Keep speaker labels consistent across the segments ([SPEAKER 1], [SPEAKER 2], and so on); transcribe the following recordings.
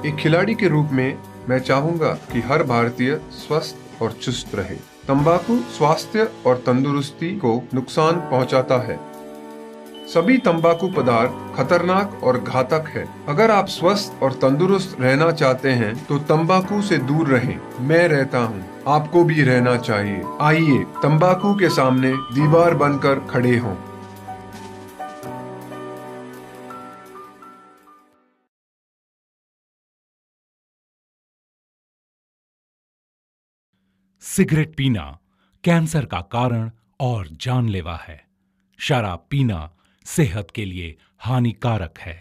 [SPEAKER 1] एक खिलाड़ी के रूप में मैं चाहूंगा कि हर भारतीय स्वस्थ और चुस्त रहे। तंबाकू स्वास्थ्य और तंदुरुस्ती को नुकसान पहुंचाता है। सभी तंबाकू पदार्थ खतरनाक और घातक है। अगर आप स्वस्थ और तंदुरुस्त रहना चाहते हैं तो तंबाकू से दूर रहें। मैं रहता हूं, आपको भी रहना चाहिए। आइए तंबाकू के सामने दीवार बनकर खड़े हों।
[SPEAKER 2] सिगरेट पीना कैंसर का कारण और जानलेवा है। शराब पीना सेहत के लिए हानिकारक है।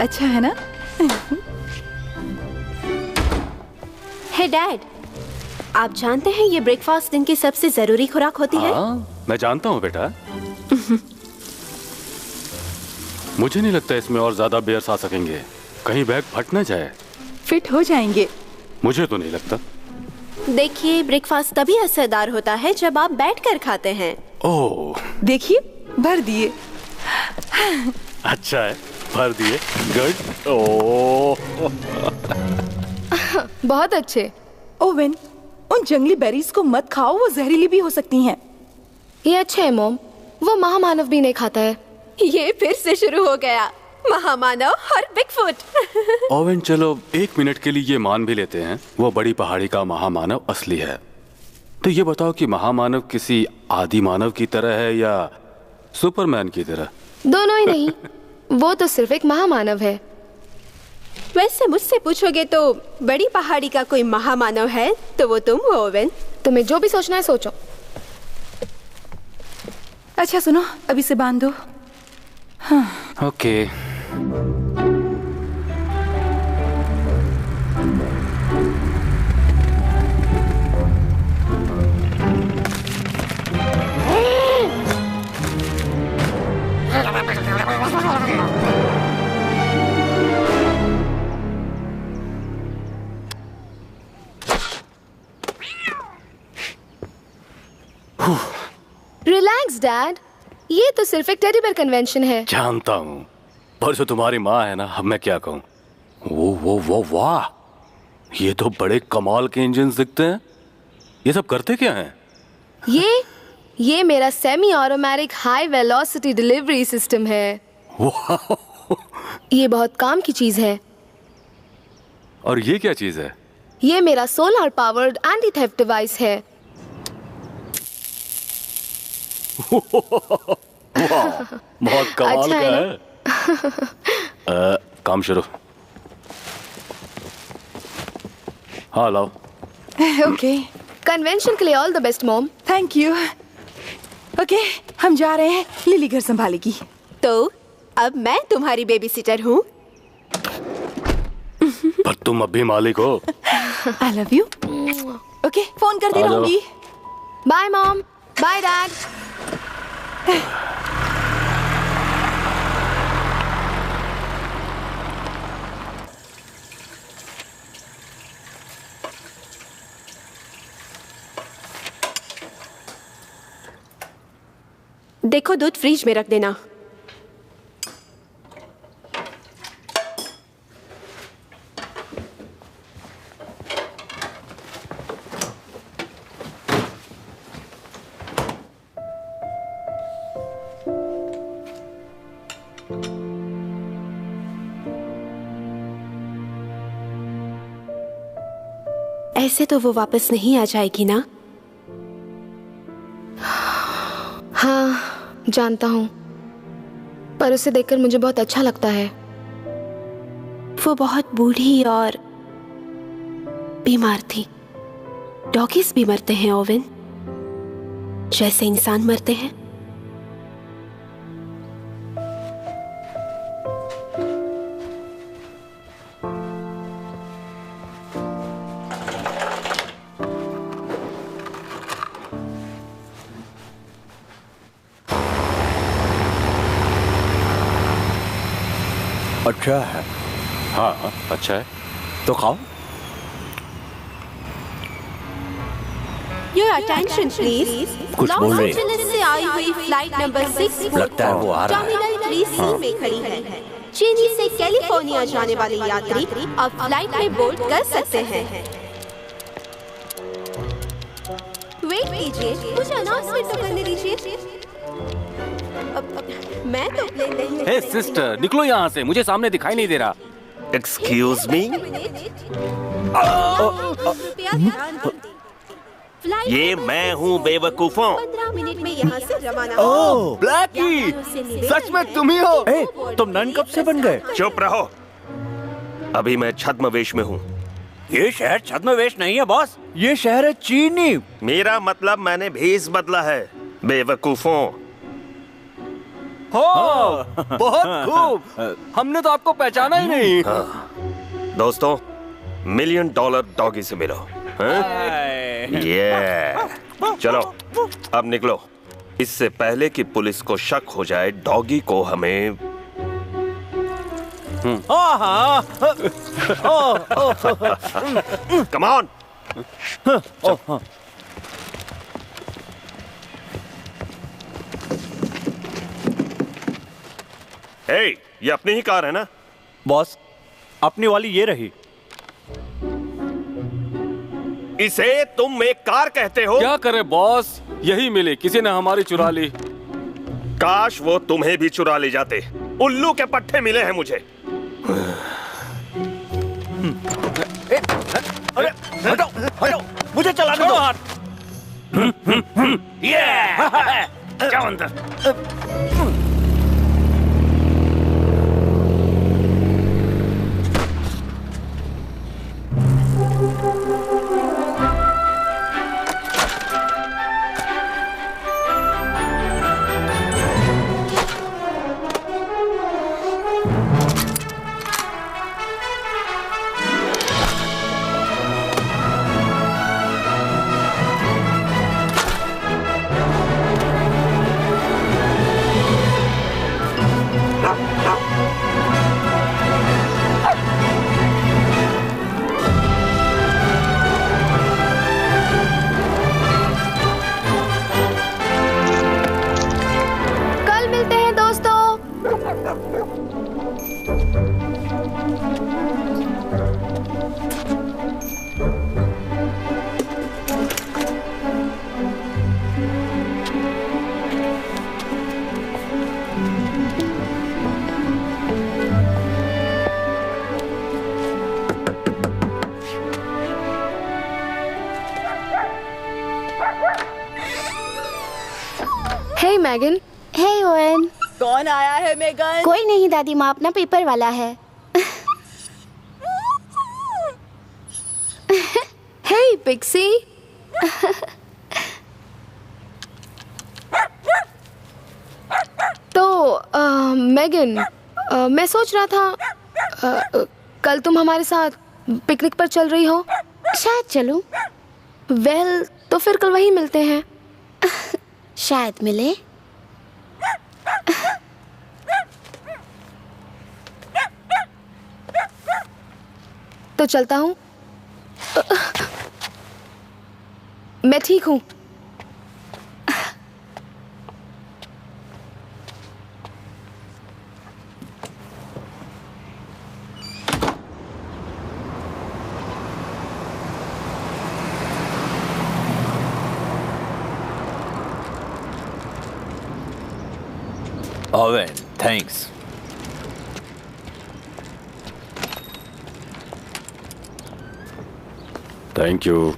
[SPEAKER 3] अच्छा है ना?
[SPEAKER 4] हे डैड, आप जानते हैं ये ब्रेकफास्ट दिन की सबसे जरूरी खुराक होती है?
[SPEAKER 5] मैं जानता हूँ बेटा। मुझे नहीं लगता इसमें और ज्यादा बेयर्स आ सकेंगे। कहीं बैग फट न जाए।
[SPEAKER 3] फिट हो जाएंगे।
[SPEAKER 5] मुझे तो नहीं लगता।
[SPEAKER 4] देखिए, ब्रेकफास्ट तभी असरदार होता है जब आप बैठकर खाते हैं।
[SPEAKER 5] ओह,
[SPEAKER 3] देखिए भर दिए।
[SPEAKER 5] अच्छा है, भर दिए। गुड। ओह,
[SPEAKER 3] बहुत अच्छे। ओवेन, उन जंगली बेरीज को मत खाओ, वो जहरीली भी हो सकती हैं।
[SPEAKER 4] ये अच्छा है मॉम, वो महामानव भी नहीं खाता है। ये फिर से शुरू हो गया। महामानव और बिगफुट।
[SPEAKER 5] ओवेन, चलो 1 मिनट के लिए ये मान भी लेते हैं वो बड़ी पहाड़ी का महामानव असली है। तो ये बताओ कि महामानव किसी आदि मानव की तरह है या सुपरमैन की तरह?
[SPEAKER 6] दोनों ही नहीं, वो तो सिर्फ एक महामानव है।
[SPEAKER 4] वैसे मुझसे पूछोगे तो बड़ी पहाड़ी का कोई महामानव है तो वो तुम हो ओवेन।
[SPEAKER 6] तुम्हें जो भी सोचना है सोचो।
[SPEAKER 3] अच्छा सुनो, अभी से बांध दो।
[SPEAKER 5] ओके।
[SPEAKER 6] रिलैक्स डैड, ये तो सिर्फ एक टेडी बेयर कन्वेंशन है।
[SPEAKER 5] जानता हूँ, पर जो तुम्हारी माँ है ना, अब मैं क्या कहूँ। वो वाह, ये तो बड़े कमाल के इंजन दिखते हैं। ये सब करते क्या हैं?
[SPEAKER 6] ये मेरा semi automatic high velocity delivery system है।
[SPEAKER 5] वाह,
[SPEAKER 6] ये बहुत काम की चीज है।
[SPEAKER 5] और ये क्या चीज है?
[SPEAKER 6] ये मेरा solar powered anti theft device है।
[SPEAKER 5] वाह, बहुत कमाल
[SPEAKER 6] अच्छा
[SPEAKER 5] का
[SPEAKER 6] है
[SPEAKER 5] है। काम शुरू। हाँ लाओ।
[SPEAKER 3] ओके,
[SPEAKER 6] कन्वेंशन के लिए all the best mom.
[SPEAKER 3] Thank you. Okay, हम जा रहे हैं, लिली घर संभालेगी।
[SPEAKER 4] तो अब मैं तुम्हारी बेबी सिटर हूँ।
[SPEAKER 5] पर तुम अब भी मालिक हो।
[SPEAKER 3] I love you. Okay, phone करती
[SPEAKER 5] आ जाओ।
[SPEAKER 3] रहूंगी।
[SPEAKER 6] Bye mom, bye dad.
[SPEAKER 4] देखो, दूध फ्रिज में रख देना। ऐसे तो वो वापस नहीं आ जाएगी ना?
[SPEAKER 6] हाँ, जानता हूँ, पर उसे देखकर मुझे बहुत अच्छा लगता है।
[SPEAKER 4] वो बहुत बूढ़ी और बीमार थी। डॉगीज भी मरते हैं ओवेन, जैसे इंसान मरते हैं।
[SPEAKER 7] अच्छा है।
[SPEAKER 5] हाँ अच्छा है।
[SPEAKER 7] तो खाओ।
[SPEAKER 4] Your attention please.
[SPEAKER 7] कुछ बोल रही है।
[SPEAKER 4] लॉस एंजलिस से आई हुई फ्लाइट नंबर 6
[SPEAKER 7] लगता है वो आ रहा है।
[SPEAKER 4] टर्मिनल 3C में खड़ी है। चेन्नई से कैलिफोर्निया जाने वाले यात्री अब फ्लाइट में बोर्ड कर सकते हैं। वेट कीजिए, मुझे अनाउंसमेंट तो करने दीजिए। मैं तो प्लेन नहीं।
[SPEAKER 5] हे सिस्टर, निकलो यहाँ से, मुझे सामने दिखाई नहीं दे रहा।
[SPEAKER 7] एक्सक्यूज मी, ये मैं हूँ बेवकूफों।
[SPEAKER 4] 15 मिनट में यहाँ से रवाना।
[SPEAKER 7] ओह ब्लैकी, सच में तुम ही हो? तुम नन कब से बन गए? चुप रहो, अभी मैं छद्मवेश में हूँ। ये शहर छद्मवेश नहीं है बॉस, ये शहर है चीनी। मेरा मतलब मैंने भेष बदला है बेवकूफों।
[SPEAKER 5] हो, बहुत खूब। हमने तो आपको पहचाना ही नहीं।
[SPEAKER 7] दोस्तों, $1 मिलियन डॉगी से मिलो। ये चलो अब निकलो, इससे पहले कि पुलिस को शक हो जाए डॉगी को हमें। Come on. ये अपनी ही कार है ना?
[SPEAKER 8] बॉस, अपनी वाली ये रही।
[SPEAKER 7] इसे तुम एक कार कहते हो?
[SPEAKER 5] क्या करे बॉस, यही मिले, किसी ने हमारी चुरा ली।
[SPEAKER 7] काश वो तुम्हें भी चुरा ले जाते। उल्लू के पट्टे मिले हैं मुझे।
[SPEAKER 8] अरे हटो हटो, मुझे चलाने दो।
[SPEAKER 7] ये जाओ अंदर।
[SPEAKER 6] कल मिलते हैं दोस्तों। हे मैगन।
[SPEAKER 4] हे ओवन।
[SPEAKER 3] कौन आया है मेगन?
[SPEAKER 4] कोई नहीं दादी माँ, अपना पेपर वाला है।
[SPEAKER 6] हे पिक्सी। तो मैगन, मैं सोच रहा था कल तुम हमारे साथ पिकनिक पर चल रही हो।
[SPEAKER 4] शायद चलूं।
[SPEAKER 6] वेल, तो फिर कल वहीं मिलते हैं।
[SPEAKER 4] शायद मिले।
[SPEAKER 6] तो चलता हूँ। मैं ठीक हूँ।
[SPEAKER 8] Oven, thanks.
[SPEAKER 5] Thank you.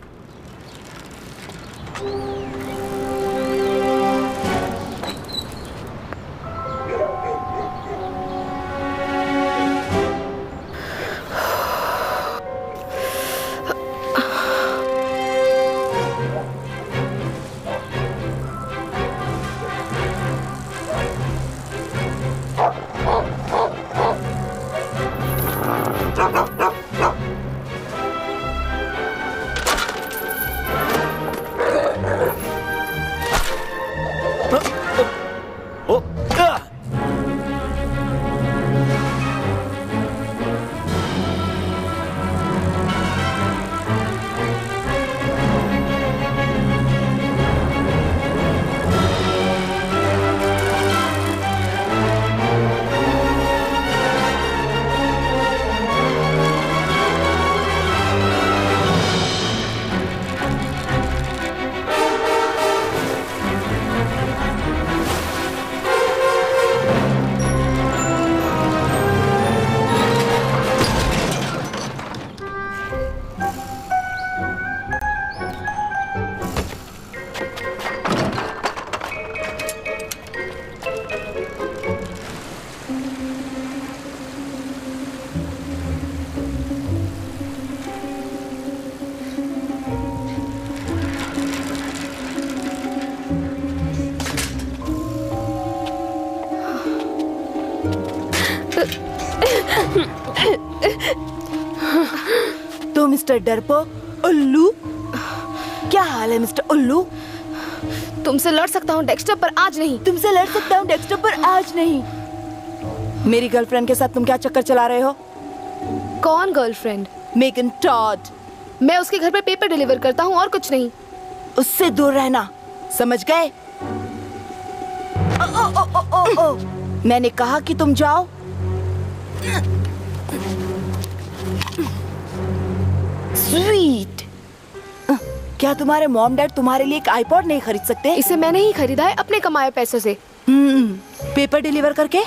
[SPEAKER 3] तो मिस्टर डरपोक उल्लू, क्या हाल है मिस्टर उल्लू?
[SPEAKER 6] तुमसे लड़ सकता हूँ डेक्स्टर, पर आज नहीं।
[SPEAKER 3] तुमसे लड़ सकता हूँ डेक्स्टर, पर आज नहीं। मेरी गर्लफ्रेंड के साथ तुम क्या चक्कर चला रहे हो?
[SPEAKER 6] कौन गर्लफ्रेंड?
[SPEAKER 3] Megan Tod.
[SPEAKER 6] मैं उसके घर पे पेपर डिलीवर करता हूँ और कुछ नहीं।
[SPEAKER 3] उससे दूर रहना, समझ गए? ओ, ओ, ओ, ओ, ओ, ओ। मैंने कहा कि तुम जाओ। स्वीट। क्या तुम्हारे मॉम डैड तुम्हारे लिए एक आईपॉड नहीं खरीद सकते?
[SPEAKER 6] इसे मैंने ही खरीदा है अपने कमाए पैसों से।
[SPEAKER 3] पेपर डिलीवर करके?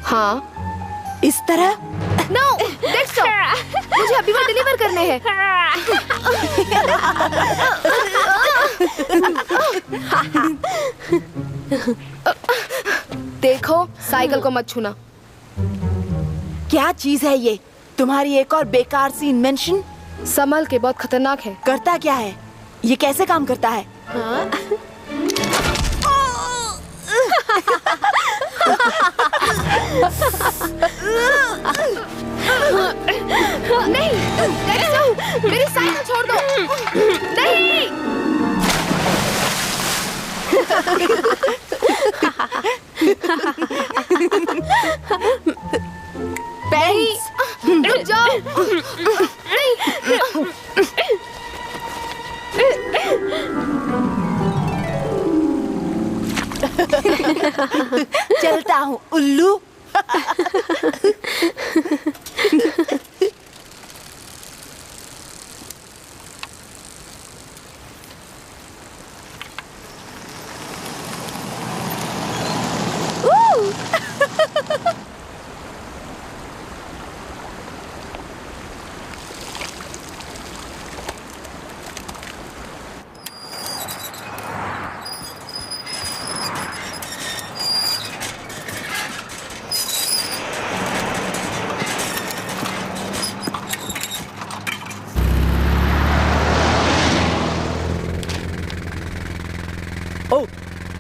[SPEAKER 6] हाँ।
[SPEAKER 3] इस तरह?
[SPEAKER 6] No, let's go. मुझे अभी वो डिलीवर करने हैं। देखो, साइकिल को मत छूना।
[SPEAKER 3] क्या चीज है ये? तुम्हारी एक और बेकार सी इन्वेंशन?
[SPEAKER 6] संभल के, बहुत खतरनाक है।
[SPEAKER 3] करता क्या है? ये कैसे काम करता है?
[SPEAKER 6] नहीं, let's go। मेरी साइकिल छोड़ दो। नहीं।
[SPEAKER 3] पेंस,
[SPEAKER 6] रुक जाओ।
[SPEAKER 3] चलता हूँ उल्लू।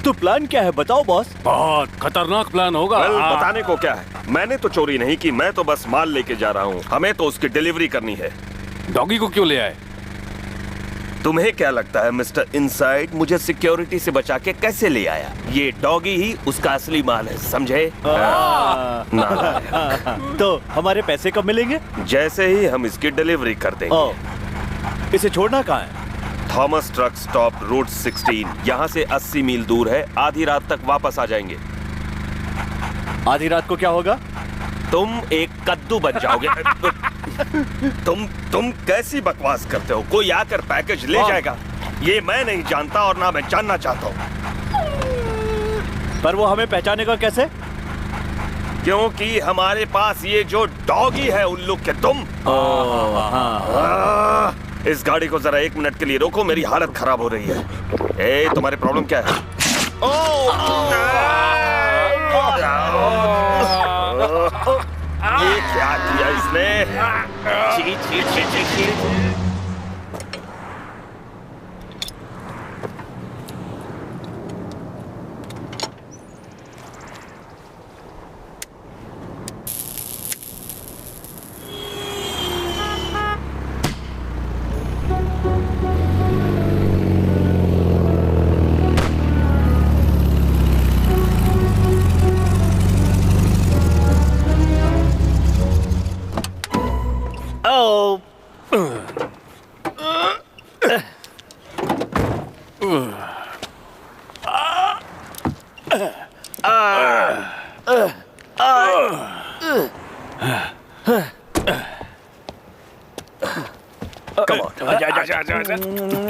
[SPEAKER 7] तो प्लान क्या है बताओ बॉस।
[SPEAKER 5] बहुत खतरनाक प्लान होगा।
[SPEAKER 9] बताने को क्या है, मैंने तो चोरी नहीं की, मैं तो बस माल लेके जा रहा हूँ, हमें तो उसकी डिलीवरी करनी है।
[SPEAKER 5] डॉगी को क्यों ले आए?
[SPEAKER 9] तुम्हें क्या लगता है मिस्टर इनसाइड मुझे सिक्योरिटी से बचा के कैसे ले आया? ये डॉगी ही उसका असली माल है, समझे?
[SPEAKER 7] तो हमारे पैसे कब मिलेंगे?
[SPEAKER 9] जैसे ही हम इसकी डिलीवरी कर देंगे।
[SPEAKER 7] इसे छोड़ना कहाँ है?
[SPEAKER 9] थॉमस ट्रक स्टॉप रोड 16, यहाँ से 80 मील दूर है। आधी रात तक वापस आ जाएंगे।
[SPEAKER 7] आधी रात को क्या होगा?
[SPEAKER 9] तुम एक कद्दू बन जाओगे। तुम कैसी बकवास करते हो? कोई आकर पैकेज ले जाएगा, ये मैं नहीं जानता और ना मैं जानना चाहता हूँ।
[SPEAKER 7] पर वो हमें पहचानेगा कैसे?
[SPEAKER 9] क्योंकि हमारे पास ये जो डॉगी है उल्लू के तुम। इस गाड़ी को जरा 1 मिनट के लिए रोको, मेरी हालत खराब हो रही है। ए, तुम्हारी प्रॉब्लम क्या है? ये क्या किया इसने? छी छी छी छी छी।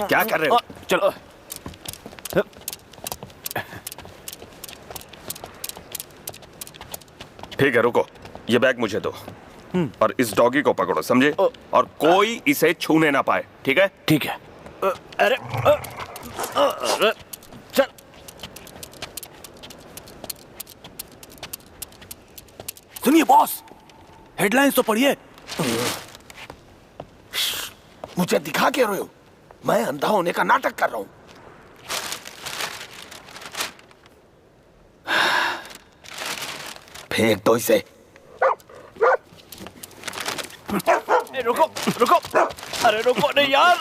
[SPEAKER 9] क्या कर रहे हो?
[SPEAKER 7] चलो।
[SPEAKER 9] ठीक है, रुको, ये बैग मुझे दो और इस डॉगी को पकड़ो, समझे? और कोई इसे छूने ना पाए, ठीक है?
[SPEAKER 7] ठीक है। अरे चल।
[SPEAKER 5] सुनिए बॉस, हेडलाइंस तो पढ़िए।
[SPEAKER 9] मुझे दिखा के रहे हो? मैं अंधा होने का नाटक कर रहा हूं। फेंक दो इसे।
[SPEAKER 7] रुको रुको, अरे रुको नहीं यार।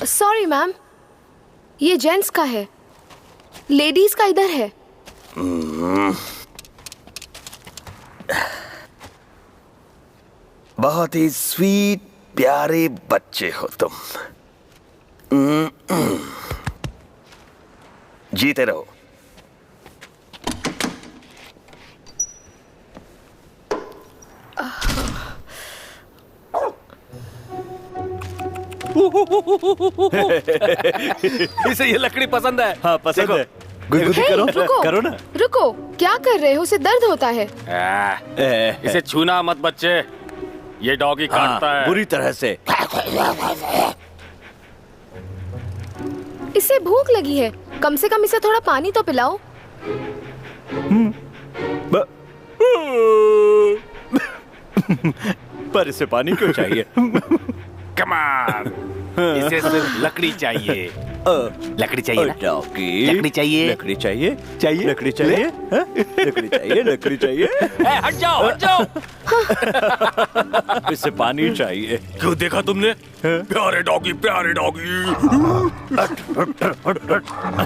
[SPEAKER 6] सॉरी मैम, ये जेंट्स का है, लेडीज का इधर है।
[SPEAKER 9] बहुत ही स्वीट प्यारे बच्चे हो तुम। जीते रहो।
[SPEAKER 5] इसे ये लकड़ी पसंद है।
[SPEAKER 7] हाँ पसंद है। गुदगुदी करो,
[SPEAKER 6] रुको,
[SPEAKER 7] करो ना।
[SPEAKER 6] रुको, क्या कर रहे हो? उसे दर्द होता है।
[SPEAKER 5] इसे छूना मत बच्चे, ये डॉगी काटता है
[SPEAKER 7] बुरी तरह से।
[SPEAKER 6] इसे भूख लगी है, कम से कम इसे थोड़ा पानी तो पिलाओ।
[SPEAKER 7] पर इसे पानी क्यों चाहिए?
[SPEAKER 5] कम ऑन, इसे सिर्फ लकड़ी चाहिए। लकड़ी चाहिए ना?
[SPEAKER 7] डॉगी,
[SPEAKER 5] लकड़ी चाहिए?
[SPEAKER 7] लकड़ी चाहिए? चाहिए? लकड़ी चाहिए? हाँ? लकड़ी चाहिए? लकड़ी चाहिए?
[SPEAKER 5] हट जाओ, हट जाओ।
[SPEAKER 7] इसे पानी चाहिए।
[SPEAKER 5] क्यों देखा तुमने? प्यारे डॉगी, प्यारे डॉगी।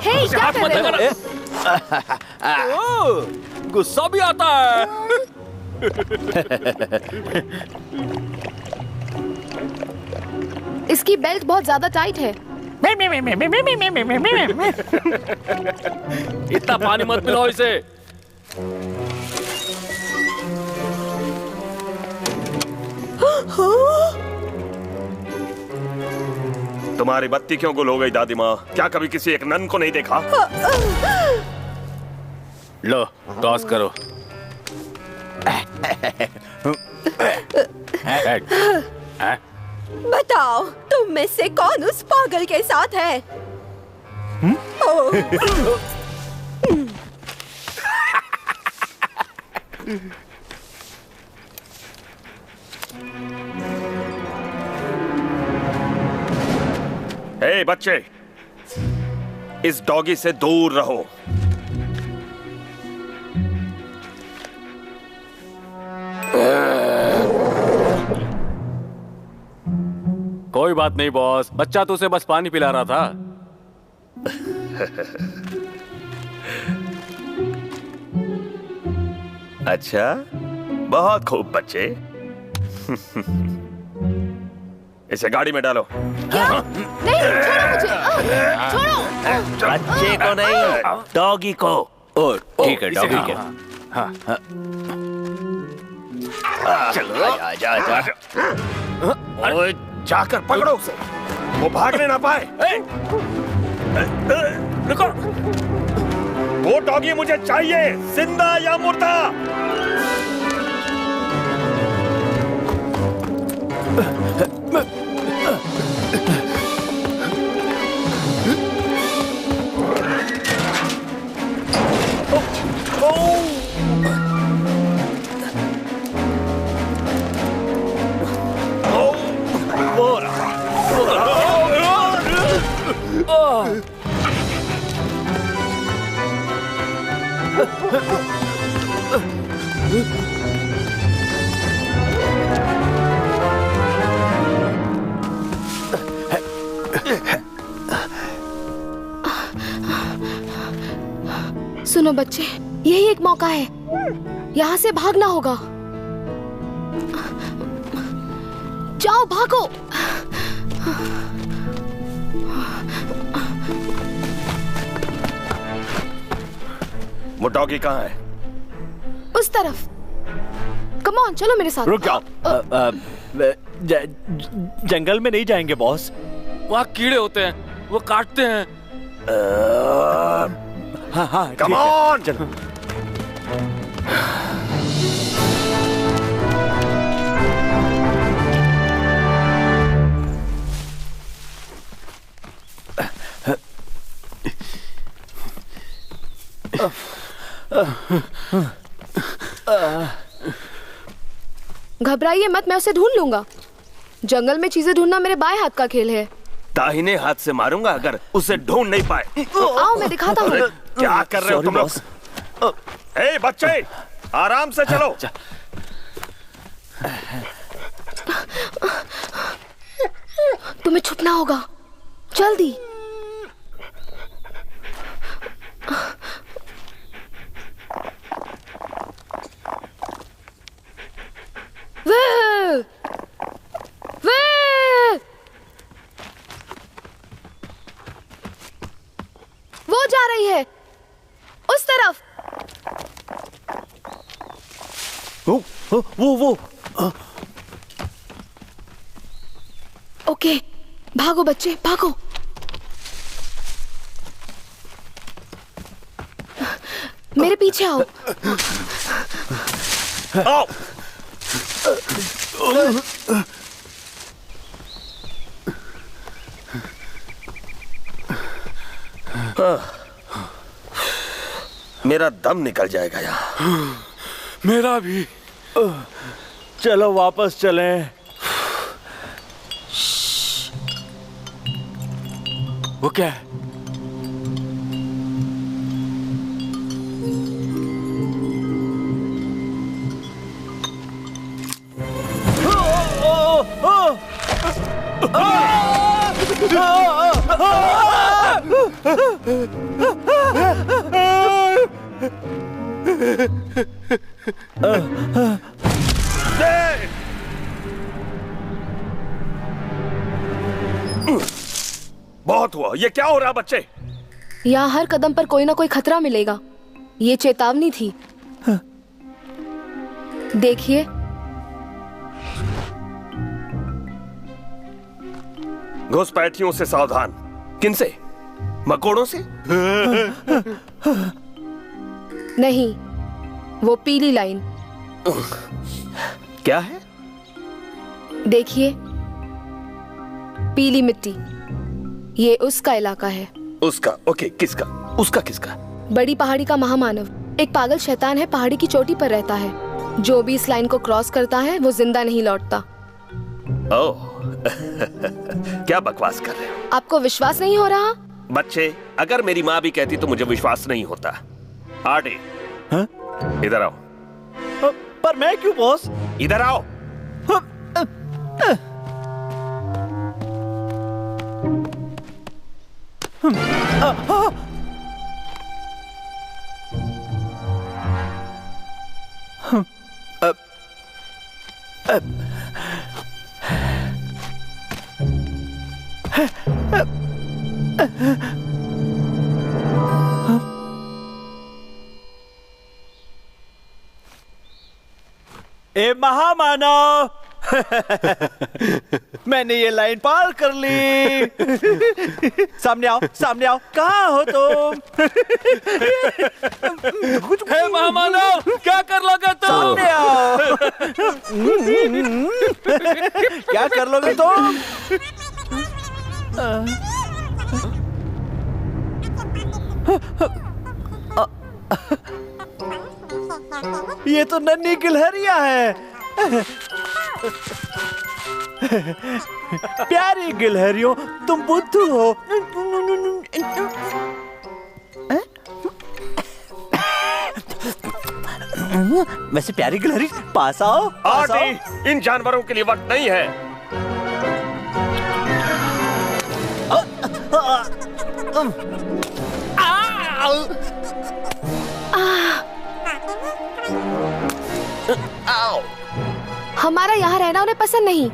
[SPEAKER 6] हे, क्या कर रहे हो?
[SPEAKER 5] गुस्सा भी आता है।
[SPEAKER 6] इसकी बेल्ट बहुत ज्यादा टाइट है।
[SPEAKER 5] इतना पानी मत पिलाओ इसे।
[SPEAKER 9] तुम्हारी बत्ती क्यों गुल हो गई दादी माँ? क्या कभी किसी एक नन को नहीं देखा?
[SPEAKER 5] लो टॉस करो।
[SPEAKER 4] बताओ, तुम में से कौन उस पागल के साथ है?
[SPEAKER 9] हे बच्चे, इस डॉगी से दूर रहो।
[SPEAKER 5] कोई बात नहीं बॉस, बच्चा तो उसे बस पानी पिला रहा था।
[SPEAKER 9] अच्छा, बहुत खूब बच्चे। इसे गाड़ी में डालो।
[SPEAKER 6] नहीं, छोड़ो मुझे। छोड़ो।
[SPEAKER 9] बच्चे को नहीं, डॉगी को।
[SPEAKER 7] ओ ठीक है, डॉगी के।
[SPEAKER 9] चलो आजा आजा। ओए जाकर पकड़ो उसे, वो भागने ना पाए। रुको, वो डॉगी मुझे चाहिए, जिंदा या मुर्दा।
[SPEAKER 6] सुनो बच्चे, यही एक मौका है, यहाँ से भागना होगा। जाओ भागो।
[SPEAKER 9] वो डॉगी कहाँ है?
[SPEAKER 6] उस तरफ। कम ऑन, चलो मेरे साथ।
[SPEAKER 7] रुक जाओ। जंगल में नहीं जाएंगे बॉस।
[SPEAKER 5] वहाँ कीड़े होते हैं, वो काटते हैं।
[SPEAKER 7] हाँ हाँ,
[SPEAKER 9] कम ऑन,
[SPEAKER 7] चलो।
[SPEAKER 6] घबराइए मत, मैं उसे ढूंढ लूंगा। जंगल में चीजें ढूंढना मेरे बाएं हाथ का खेल है।
[SPEAKER 9] दाहिने हाथ से मारूंगा अगर उसे ढूंढ नहीं पाए।
[SPEAKER 6] आओ मैं दिखाता हूँ।
[SPEAKER 9] क्या कर रहे हो तुम लोग? ए बच्चे, आराम से चलो।
[SPEAKER 6] तुम्हें छुपना होगा, जल्दी। वो जा रही है उस तरफ। वो। ओके, भागो बच्चे, भागो। मेरे पीछे आओ।
[SPEAKER 9] आओ। मेरा दम निकल जाएगा यहाँ।
[SPEAKER 5] मेरा भी।
[SPEAKER 8] चलो वापस चलें।
[SPEAKER 5] वो क्या है?
[SPEAKER 9] बहुत हुआ। ये क्या हो रहा बच्चे?
[SPEAKER 6] यहाँ हर कदम पर कोई ना कोई खतरा मिलेगा। ये चेतावनी थी। देखिए,
[SPEAKER 9] घुसपैठियों से सावधान। किनसे? मकोड़ों से?
[SPEAKER 6] नहीं, वो पीली लाइन।
[SPEAKER 9] क्या है?
[SPEAKER 6] देखिए, पीली मिट्टी, ये उसका इलाका है।
[SPEAKER 9] उसका? ओके, किसका? उसका किसका?
[SPEAKER 6] बड़ी पहाड़ी का महामानव एक पागल शैतान है, पहाड़ी की चोटी पर रहता है। जो भी इस लाइन को क्रॉस करता है वो जिंदा नहीं लौटता।
[SPEAKER 9] ओह क्या बकवास कर रहे हो?
[SPEAKER 6] आपको विश्वास नहीं हो रहा?
[SPEAKER 9] बच्चे, अगर मेरी माँ भी कहती तो मुझे विश्वास नहीं होता। आडे, इधर आओ।
[SPEAKER 8] पर मैं क्यों बॉस?
[SPEAKER 9] इधर आओ।
[SPEAKER 8] ए महामानव, मैंने ये लाइन पार कर ली। सामने आओ, सामने आओ। कहाँ हो तुम?
[SPEAKER 5] हे महामानव, क्या कर लोगे तुम?
[SPEAKER 8] सामने आओ। क्या कर लोगे तुम? ये तो नन्ही गिलहरियां है। प्यारी गिलहरियों, तुम बुद्धू हो। वैसे प्यारी गिलहरी, पास आओ, पास आओ।
[SPEAKER 9] आदि, इन जानवरों के लिए वक्त नहीं है।
[SPEAKER 6] हमारा यहाँ रहना उन्हें पसंद नहीं।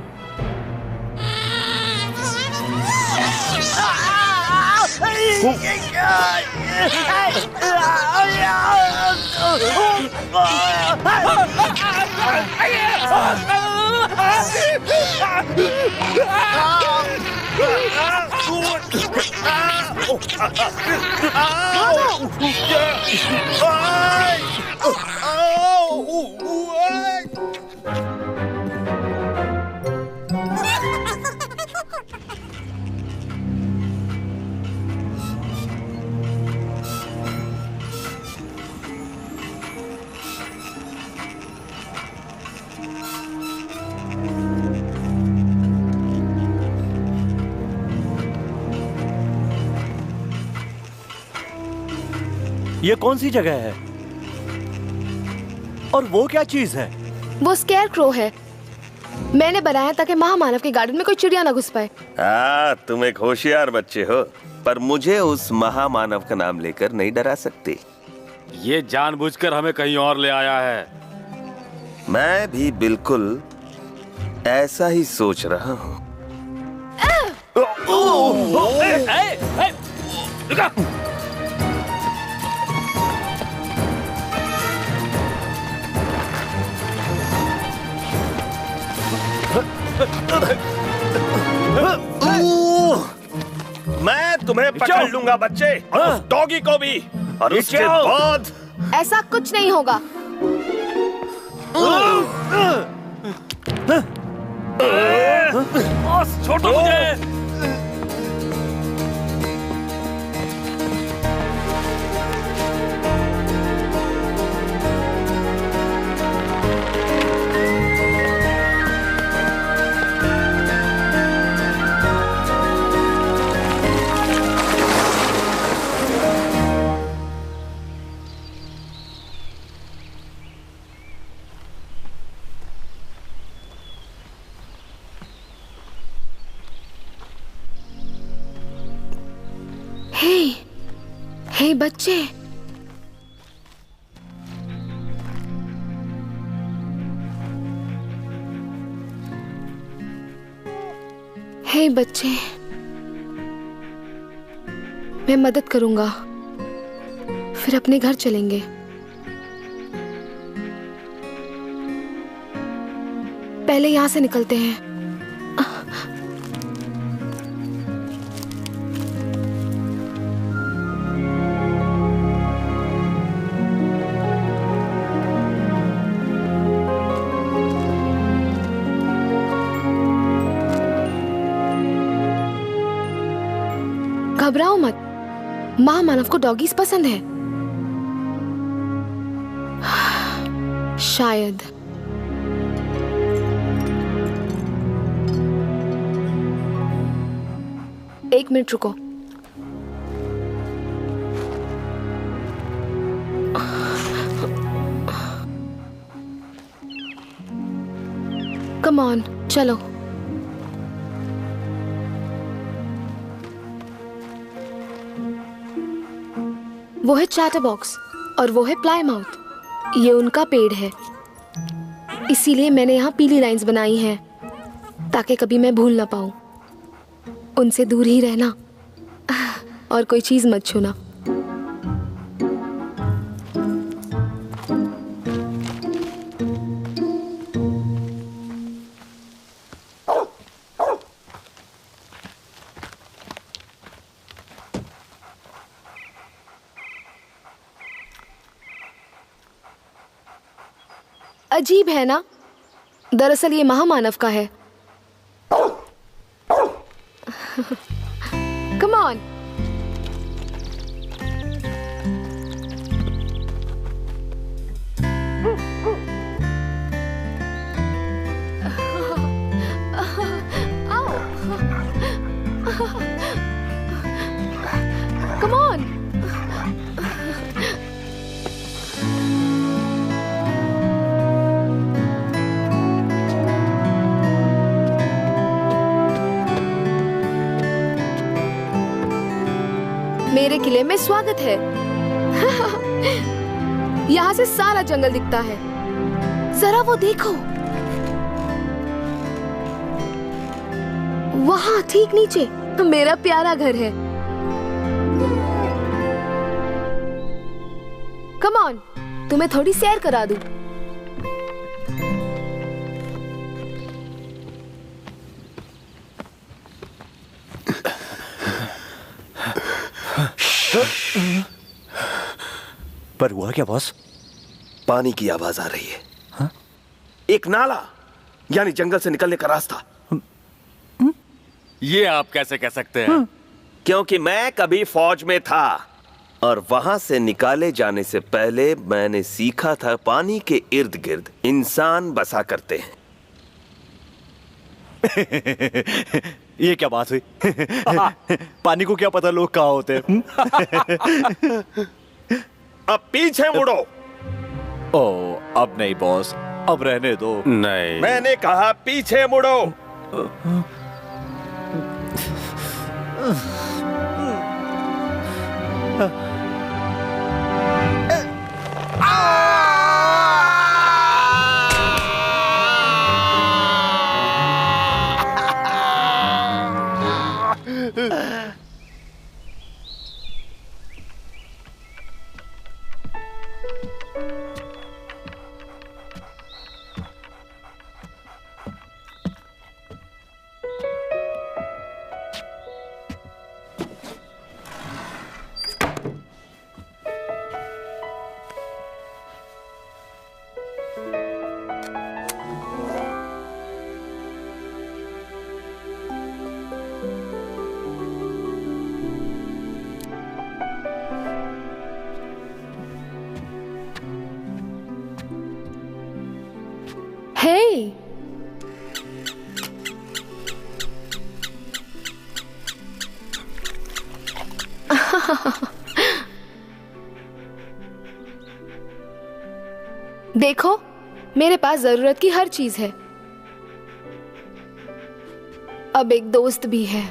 [SPEAKER 8] ये कौन सी जगह है? और वो क्या चीज है?
[SPEAKER 6] वो स्केयरक्रो है। मैंने बनाया ताकि महामानव के गार्डन में कोई चिड़िया ना घुस पाए।
[SPEAKER 9] तुम एक होशियार बच्चे हो, पर मुझे उस महामानव का नाम लेकर नहीं डरा सकते।
[SPEAKER 5] ये जानबूझकर हमें कहीं और ले आया है।
[SPEAKER 9] मैं भी बिल्कुल ऐसा ही सोच रहा हूँ। मैं तुम्हें पकड़ लूंगा बच्चे, और उस डॉगी को भी, और उसके बाद
[SPEAKER 6] ऐसा कुछ नहीं होगा।
[SPEAKER 9] छोड़ो मुझे।
[SPEAKER 6] हे बच्चे, हे बच्चे, मैं मदद करूंगा, फिर अपने घर चलेंगे। पहले यहां से निकलते हैं। घबराओ मत, महामानव को डॉगीज पसंद है। शायद। एक मिनट रुको। कम ऑन, चलो। वो है चैटरबॉक्स और वो है प्लाईमाउथ। ये उनका पेड़ है, इसीलिए मैंने यहाँ पीली लाइंस बनाई हैं ताकि कभी मैं भूल ना पाऊँ। उनसे दूर ही रहना और कोई चीज मत छूना। अजीब है ना? दरअसल ये महामानव का है। Come on. Come on. मेरे किले में स्वागत है। यहाँ से सारा जंगल दिखता है। जरा वो देखो, वहाँ ठीक नीचे मेरा प्यारा घर है। कम ऑन, तुम्हें थोड़ी सैर करा दूं।
[SPEAKER 7] पर हुआ क्या बॉस?
[SPEAKER 9] पानी की आवाज आ रही है। हा? एक नाला, यानी जंगल से निकलने का रास्ता।
[SPEAKER 5] ये आप कैसे कह सकते हैं?
[SPEAKER 9] क्योंकि मैं कभी फौज में था और वहां से निकाले जाने से पहले मैंने सीखा था पानी के इर्द गिर्द इंसान बसा करते हैं।
[SPEAKER 8] ये क्या बात हुई? पानी को क्या पता लोग कहाँ होते हैं?
[SPEAKER 9] अब पीछे मुड़ो।
[SPEAKER 8] ओ, अब नहीं बॉस, अब रहने दो।
[SPEAKER 5] नहीं,
[SPEAKER 9] मैंने कहा पीछे मुड़ो।
[SPEAKER 6] देखो, मेरे पास जरूरत की हर चीज है। अब एक दोस्त भी है।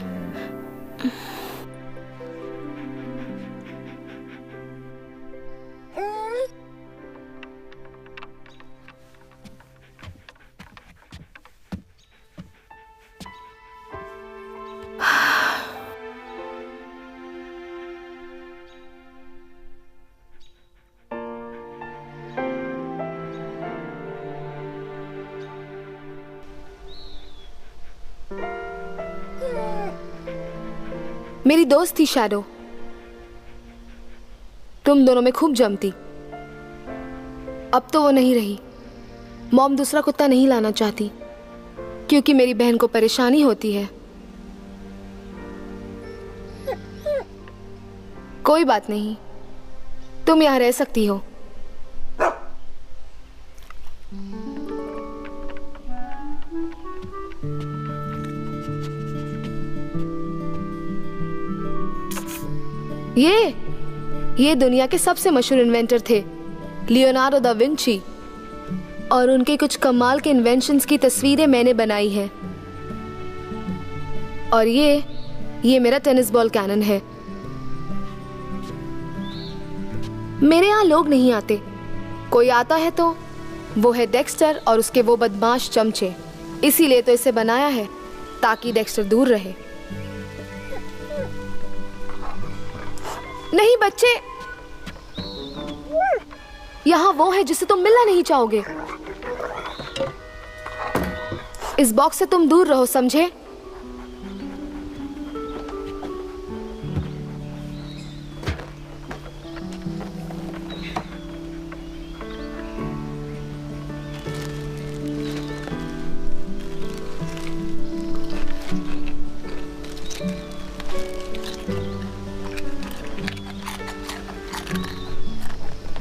[SPEAKER 6] मेरी दोस्त थी शैडो। तुम दोनों में खूब जमती। अब तो वो नहीं रही। मॉम दूसरा कुत्ता नहीं लाना चाहती क्योंकि मेरी बहन को परेशानी होती है। कोई बात नहीं, तुम यहां रह सकती हो। ये दुनिया के सबसे मशहूर इन्वेंटर थे, लियोनार्डो दा विंची, और उनके कुछ कमाल के इन्वेंशंस की तस्वीरें मैंने बनाई हैं। और ये मेरा टेनिस बॉल कैनन है। मेरे यहाँ लोग नहीं आते। कोई आता है तो वो है डेक्स्टर और उसके वो बदमाश चमचे। इसीलिए तो इसे बनाया है ताकि डेक्स्टर दूर रहे। नहीं बच्चे, यहां वो है जिसे तुम मिलना नहीं चाहोगे। इस बॉक्स से तुम दूर रहो, समझे?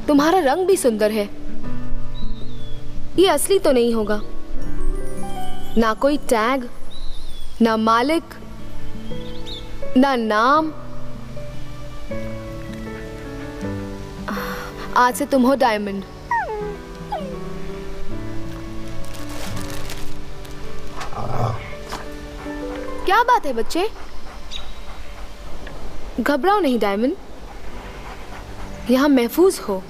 [SPEAKER 6] तुम्हारा रंग भी सुंदर है। ये असली तो नहीं होगा। ना कोई टैग, ना मालिक, ना नाम। आज से तुम हो डायमंड। क्या बात है बच्चे? घबराओ नहीं डायमंड, यहां महफूज हो।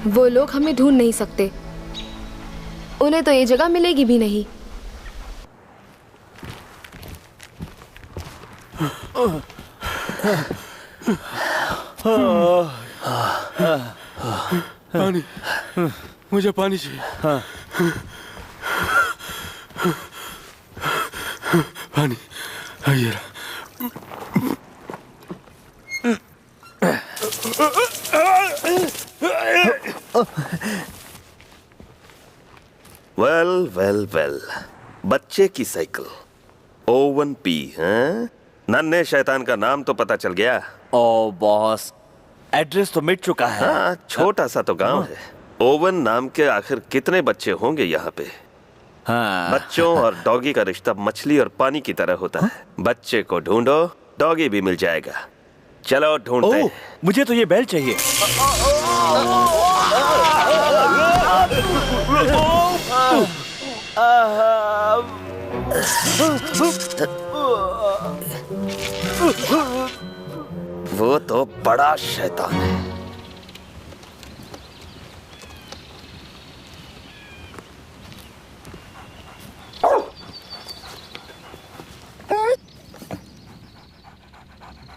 [SPEAKER 6] वो लोग हमें ढूंढ नहीं सकते। उन्हें तो ये जगह मिलेगी भी नहीं।
[SPEAKER 5] पानी, मुझे पानी चाहिए। पानी, ये रहा।
[SPEAKER 9] वेल, बच्चे की साइकिल ओवन पी। हैं? नन्हे शैतान का नाम तो पता चल गया।
[SPEAKER 8] ओ बॉस, एड्रेस तो मिट चुका है।
[SPEAKER 9] हाँ, छोटा सा तो गांव है। ओवन नाम के आखिर कितने बच्चे होंगे यहाँ पे?
[SPEAKER 8] हाँ।
[SPEAKER 9] बच्चों और डॉगी का रिश्ता मछली और पानी की तरह होता है। बच्चे को ढूंढो, डॉगी भी मिल जाएगा। चलो ढूंढते हैं।
[SPEAKER 8] मुझे तो ये बेल चाहिए।
[SPEAKER 9] वो तो बड़ा शैतान है।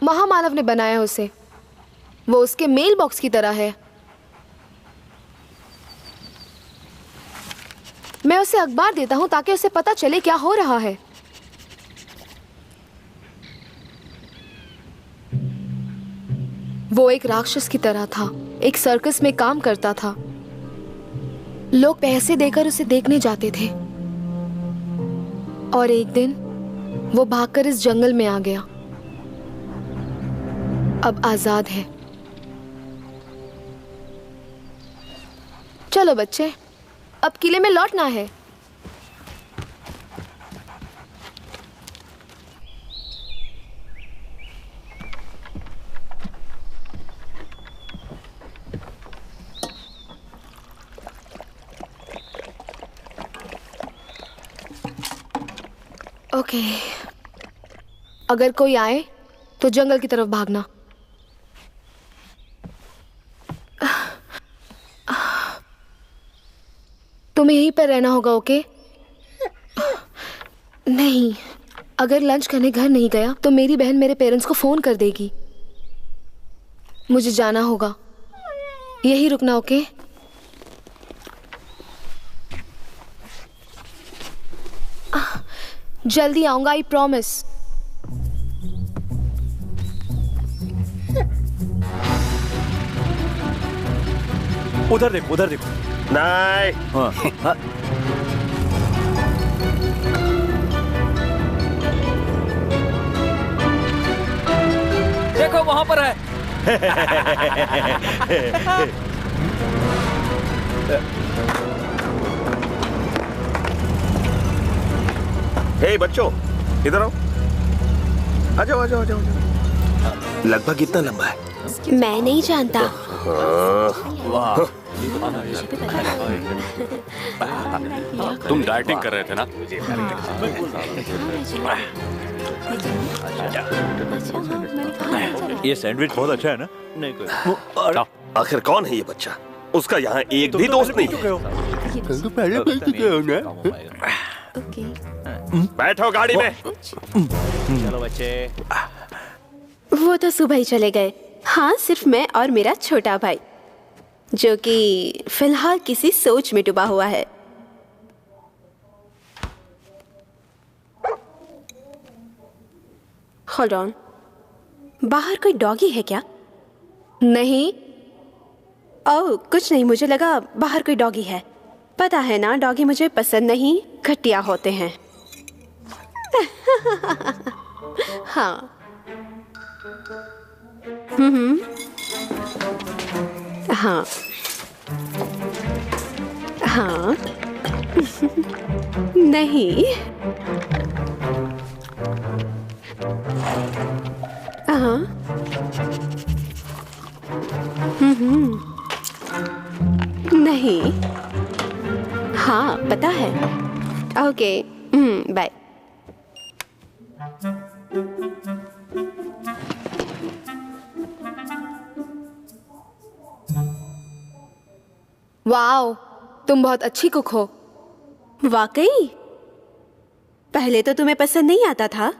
[SPEAKER 6] महामानव ने बनाया उसे। वो उसके मेल बॉक्स की तरह है। मैं उसे अखबार देता हूं ताकि उसे पता चले क्या हो रहा है। वो एक राक्षस की तरह था, एक सर्कस में काम करता था। लोग पैसे देकर उसे देखने जाते थे। और एक दिन वो भागकर इस जंगल में आ गया। अब आजाद है। चलो बच्चे, अब किले में लौटना है। ओके, अगर कोई आए तो जंगल की तरफ भागना। तुम्हें यहीं पर रहना होगा, ओके? नहीं, अगर लंच करने घर नहीं गया तो मेरी बहन मेरे पेरेंट्स को फोन कर देगी। मुझे जाना होगा, यहीं रुकना, ओके? जल्दी आऊंगा, आई प्रॉमिस।
[SPEAKER 8] उधर देखो, उधर देखो।
[SPEAKER 9] नहीं।
[SPEAKER 8] हाँ।
[SPEAKER 10] देखो वहां पर है।
[SPEAKER 9] हे बच्चों, इधर आओ। आ जाओ, आ जाओ, आ जाओ। लगभग कितना लंबा है?
[SPEAKER 4] मैं नहीं जानता।
[SPEAKER 5] तुम डाइटिंग कर रहे थे ना?
[SPEAKER 8] ये सैंडविच बहुत अच्छा है ना? नहीं कोई।
[SPEAKER 9] आखिर कौन है ये बच्चा? उसका यहाँ एक भी दोस्त नहीं है। बैठो गाड़ी में।
[SPEAKER 8] चलो बच्चे।
[SPEAKER 4] वो तो सुबह ही चले गए। हाँ, सिर्फ मैं और मेरा छोटा भाई, जो कि फिलहाल किसी सोच में डूबा हुआ है। होल्ड ऑन, बाहर कोई डॉगी है क्या?
[SPEAKER 6] नहीं।
[SPEAKER 4] ओह, कुछ नहीं, मुझे लगा बाहर कोई डॉगी है। पता है ना, डॉगी मुझे पसंद नहीं, घटिया होते हैं। हाँ। हाँ हाँ। नहीं। हाँ। नहीं। हाँ, पता है। Okay, bye.
[SPEAKER 6] वाओ, तुम बहुत अच्छी कुक हो।
[SPEAKER 4] वाकई? पहले तो तुम्हें पसंद नहीं आता था?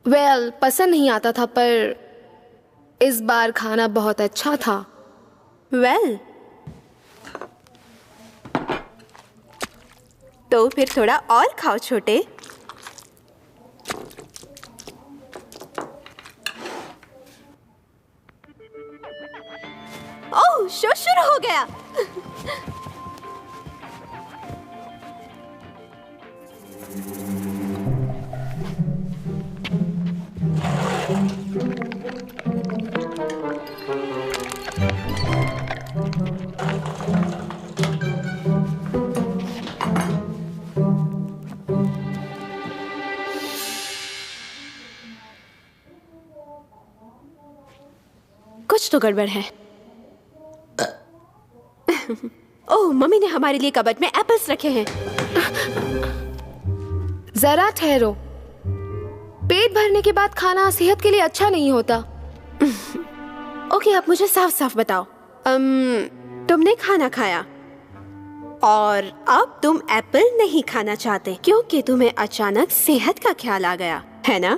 [SPEAKER 6] वेल, पसंद नहीं आता था, पर इस बार खाना बहुत अच्छा था।
[SPEAKER 4] वेल, तो फिर थोड़ा और खाओ छोटे। ओह, शो शुरू हो गया। कुछ तो गड़बड़ है। ओह, मम्मी ने हमारे लिए कबर्ड में एप्पल्स रखे हैं।
[SPEAKER 6] जरा ठहरो, पेट भरने के बाद खाना सेहत के लिए अच्छा नहीं होता।
[SPEAKER 4] ओके, अब मुझे साफ साफ बताओ, तुमने खाना खाया और अब तुम एप्पल नहीं खाना चाहते क्योंकि तुम्हें अचानक सेहत का ख्याल आ गया, है ना?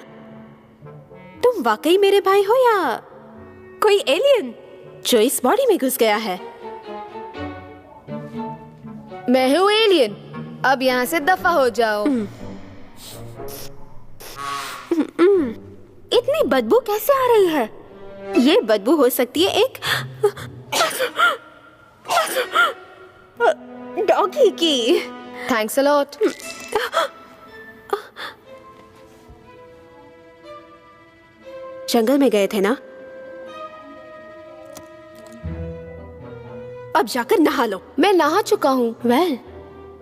[SPEAKER 4] तुम वाकई मेरे भाई हो या कोई एलियन जो इस बॉडी में घुस गया है?
[SPEAKER 6] मैं हूँ एलियन, अब यहाँ से दफा हो जाओ।
[SPEAKER 4] इतनी बदबू कैसे आ रही है? ये बदबू हो सकती है एक डॉगी की।
[SPEAKER 6] Thanks a lot.
[SPEAKER 4] जंगल में गए थे ना? अब जाकर नहा लो।
[SPEAKER 6] मैं नहा चुका हूँ।
[SPEAKER 4] वेल,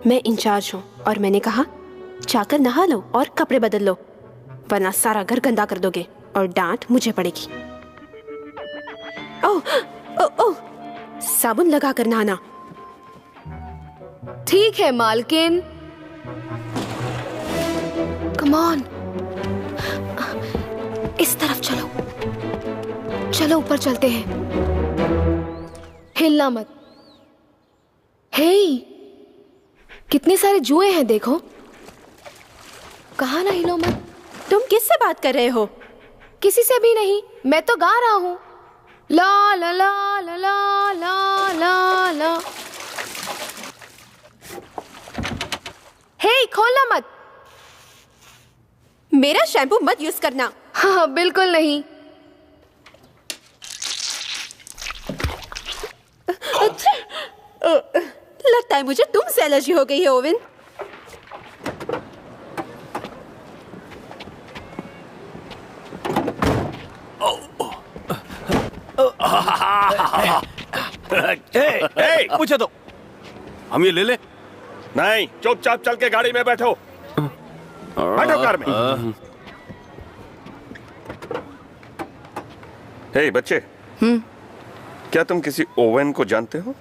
[SPEAKER 4] मैं इंचार्ज हूँ और मैंने कहा जाकर नहा लो और कपड़े बदल लो, वरना सारा घर गंदा कर दोगे और डांट मुझे पड़ेगी। ओह ओह ओह, साबुन लगाकर नहाना।
[SPEAKER 6] ठीक है मालकिन। कम ऑन, इस तरफ चलो। चलो ऊपर चलते हैं। हिलना मत। हे, कितने सारे जुए हैं देखो। कहा ना हिलो मत।
[SPEAKER 4] तुम किससे बात कर रहे हो?
[SPEAKER 6] किसी से भी नहीं, मैं तो गा रहा हूँ। ला ला ला ला ला ला ला ला। हे, खोलना मत।
[SPEAKER 4] मेरा शैम्पू मत यूज करना।
[SPEAKER 6] हाँ बिल्कुल नहीं।
[SPEAKER 4] लगता है मुझे तुमसे एलर्जी हो गई है ओवेन।
[SPEAKER 8] पूछो तो।
[SPEAKER 5] हम ये ले ले।
[SPEAKER 9] नहीं, चुपचाप चल के गाड़ी में बैठो। बैठो कार में। हे बच्चे, क्या तुम किसी ओवेन को जानते हो?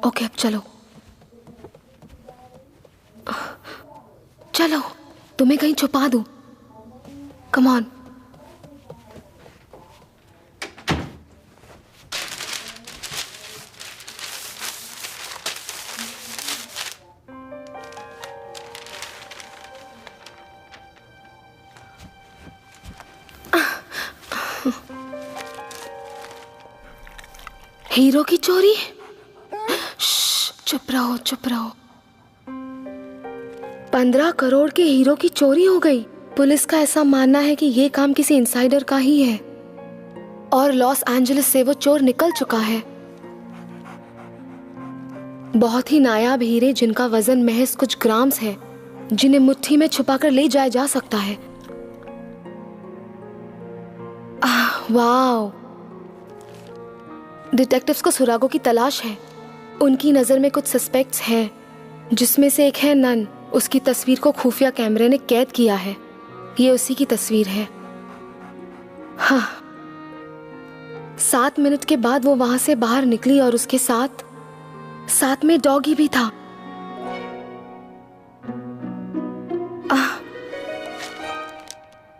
[SPEAKER 6] ओके, अब चलो। चलो, तुम्हें कहीं छुपा दूं। Come on. हीरो की चोरी? चुप रहो, चुप रहो। 15 करोड़ के हीरो की चोरी हो गई। पुलिस का ऐसा मानना है कि ये काम किसी इनसाइडर का ही है और लॉस एंजलिस से वो चोर निकल चुका है। बहुत ही नायाब हीरे जिनका वजन महज कुछ ग्राम्स है, जिन्हें मुट्ठी में छुपाकर ले जाया जा सकता है। वाओ! डिटेक्टिव्स को सुरागों की तलाश है। उनकी नजर में कुछ सस्पेक्ट्स हैं, जिसमें से एक है नन। उसकी तस्वीर को खुफिया कैमरे ने कैद किया है। ये उसी की तस्वीर है। हाँ, 7 मिनट के बाद वो वहां से बाहर निकली और उसके साथ में डॉगी भी था।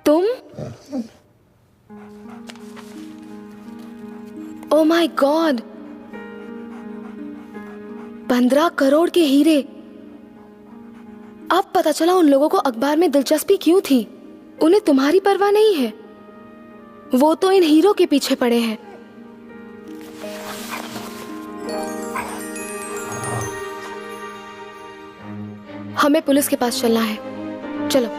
[SPEAKER 6] तुम? Oh my God! 15 करोड़ के हीरे। अब पता चला उन लोगों को अखबार में दिलचस्पी क्यों थी। उन्हें तुम्हारी परवाह नहीं है। वो तो इन हीरो के पीछे पड़े हैं। हमें पुलिस के पास चलना है। चलो।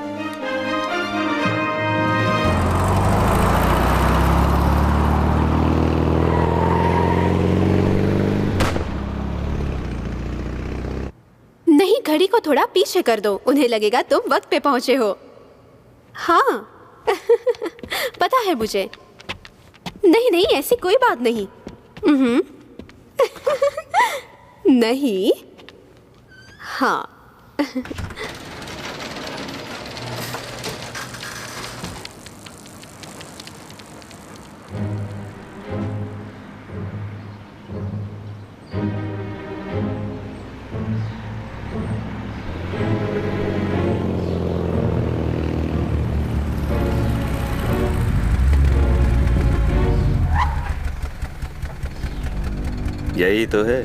[SPEAKER 4] नहीं, घड़ी को थोड़ा पीछे कर दो। उन्हें लगेगा तुम वक्त पे पहुंचे हो। हाँ पता है मुझे। नहीं नहीं, ऐसी कोई बात नहीं। नहीं। हाँ
[SPEAKER 9] यही तो है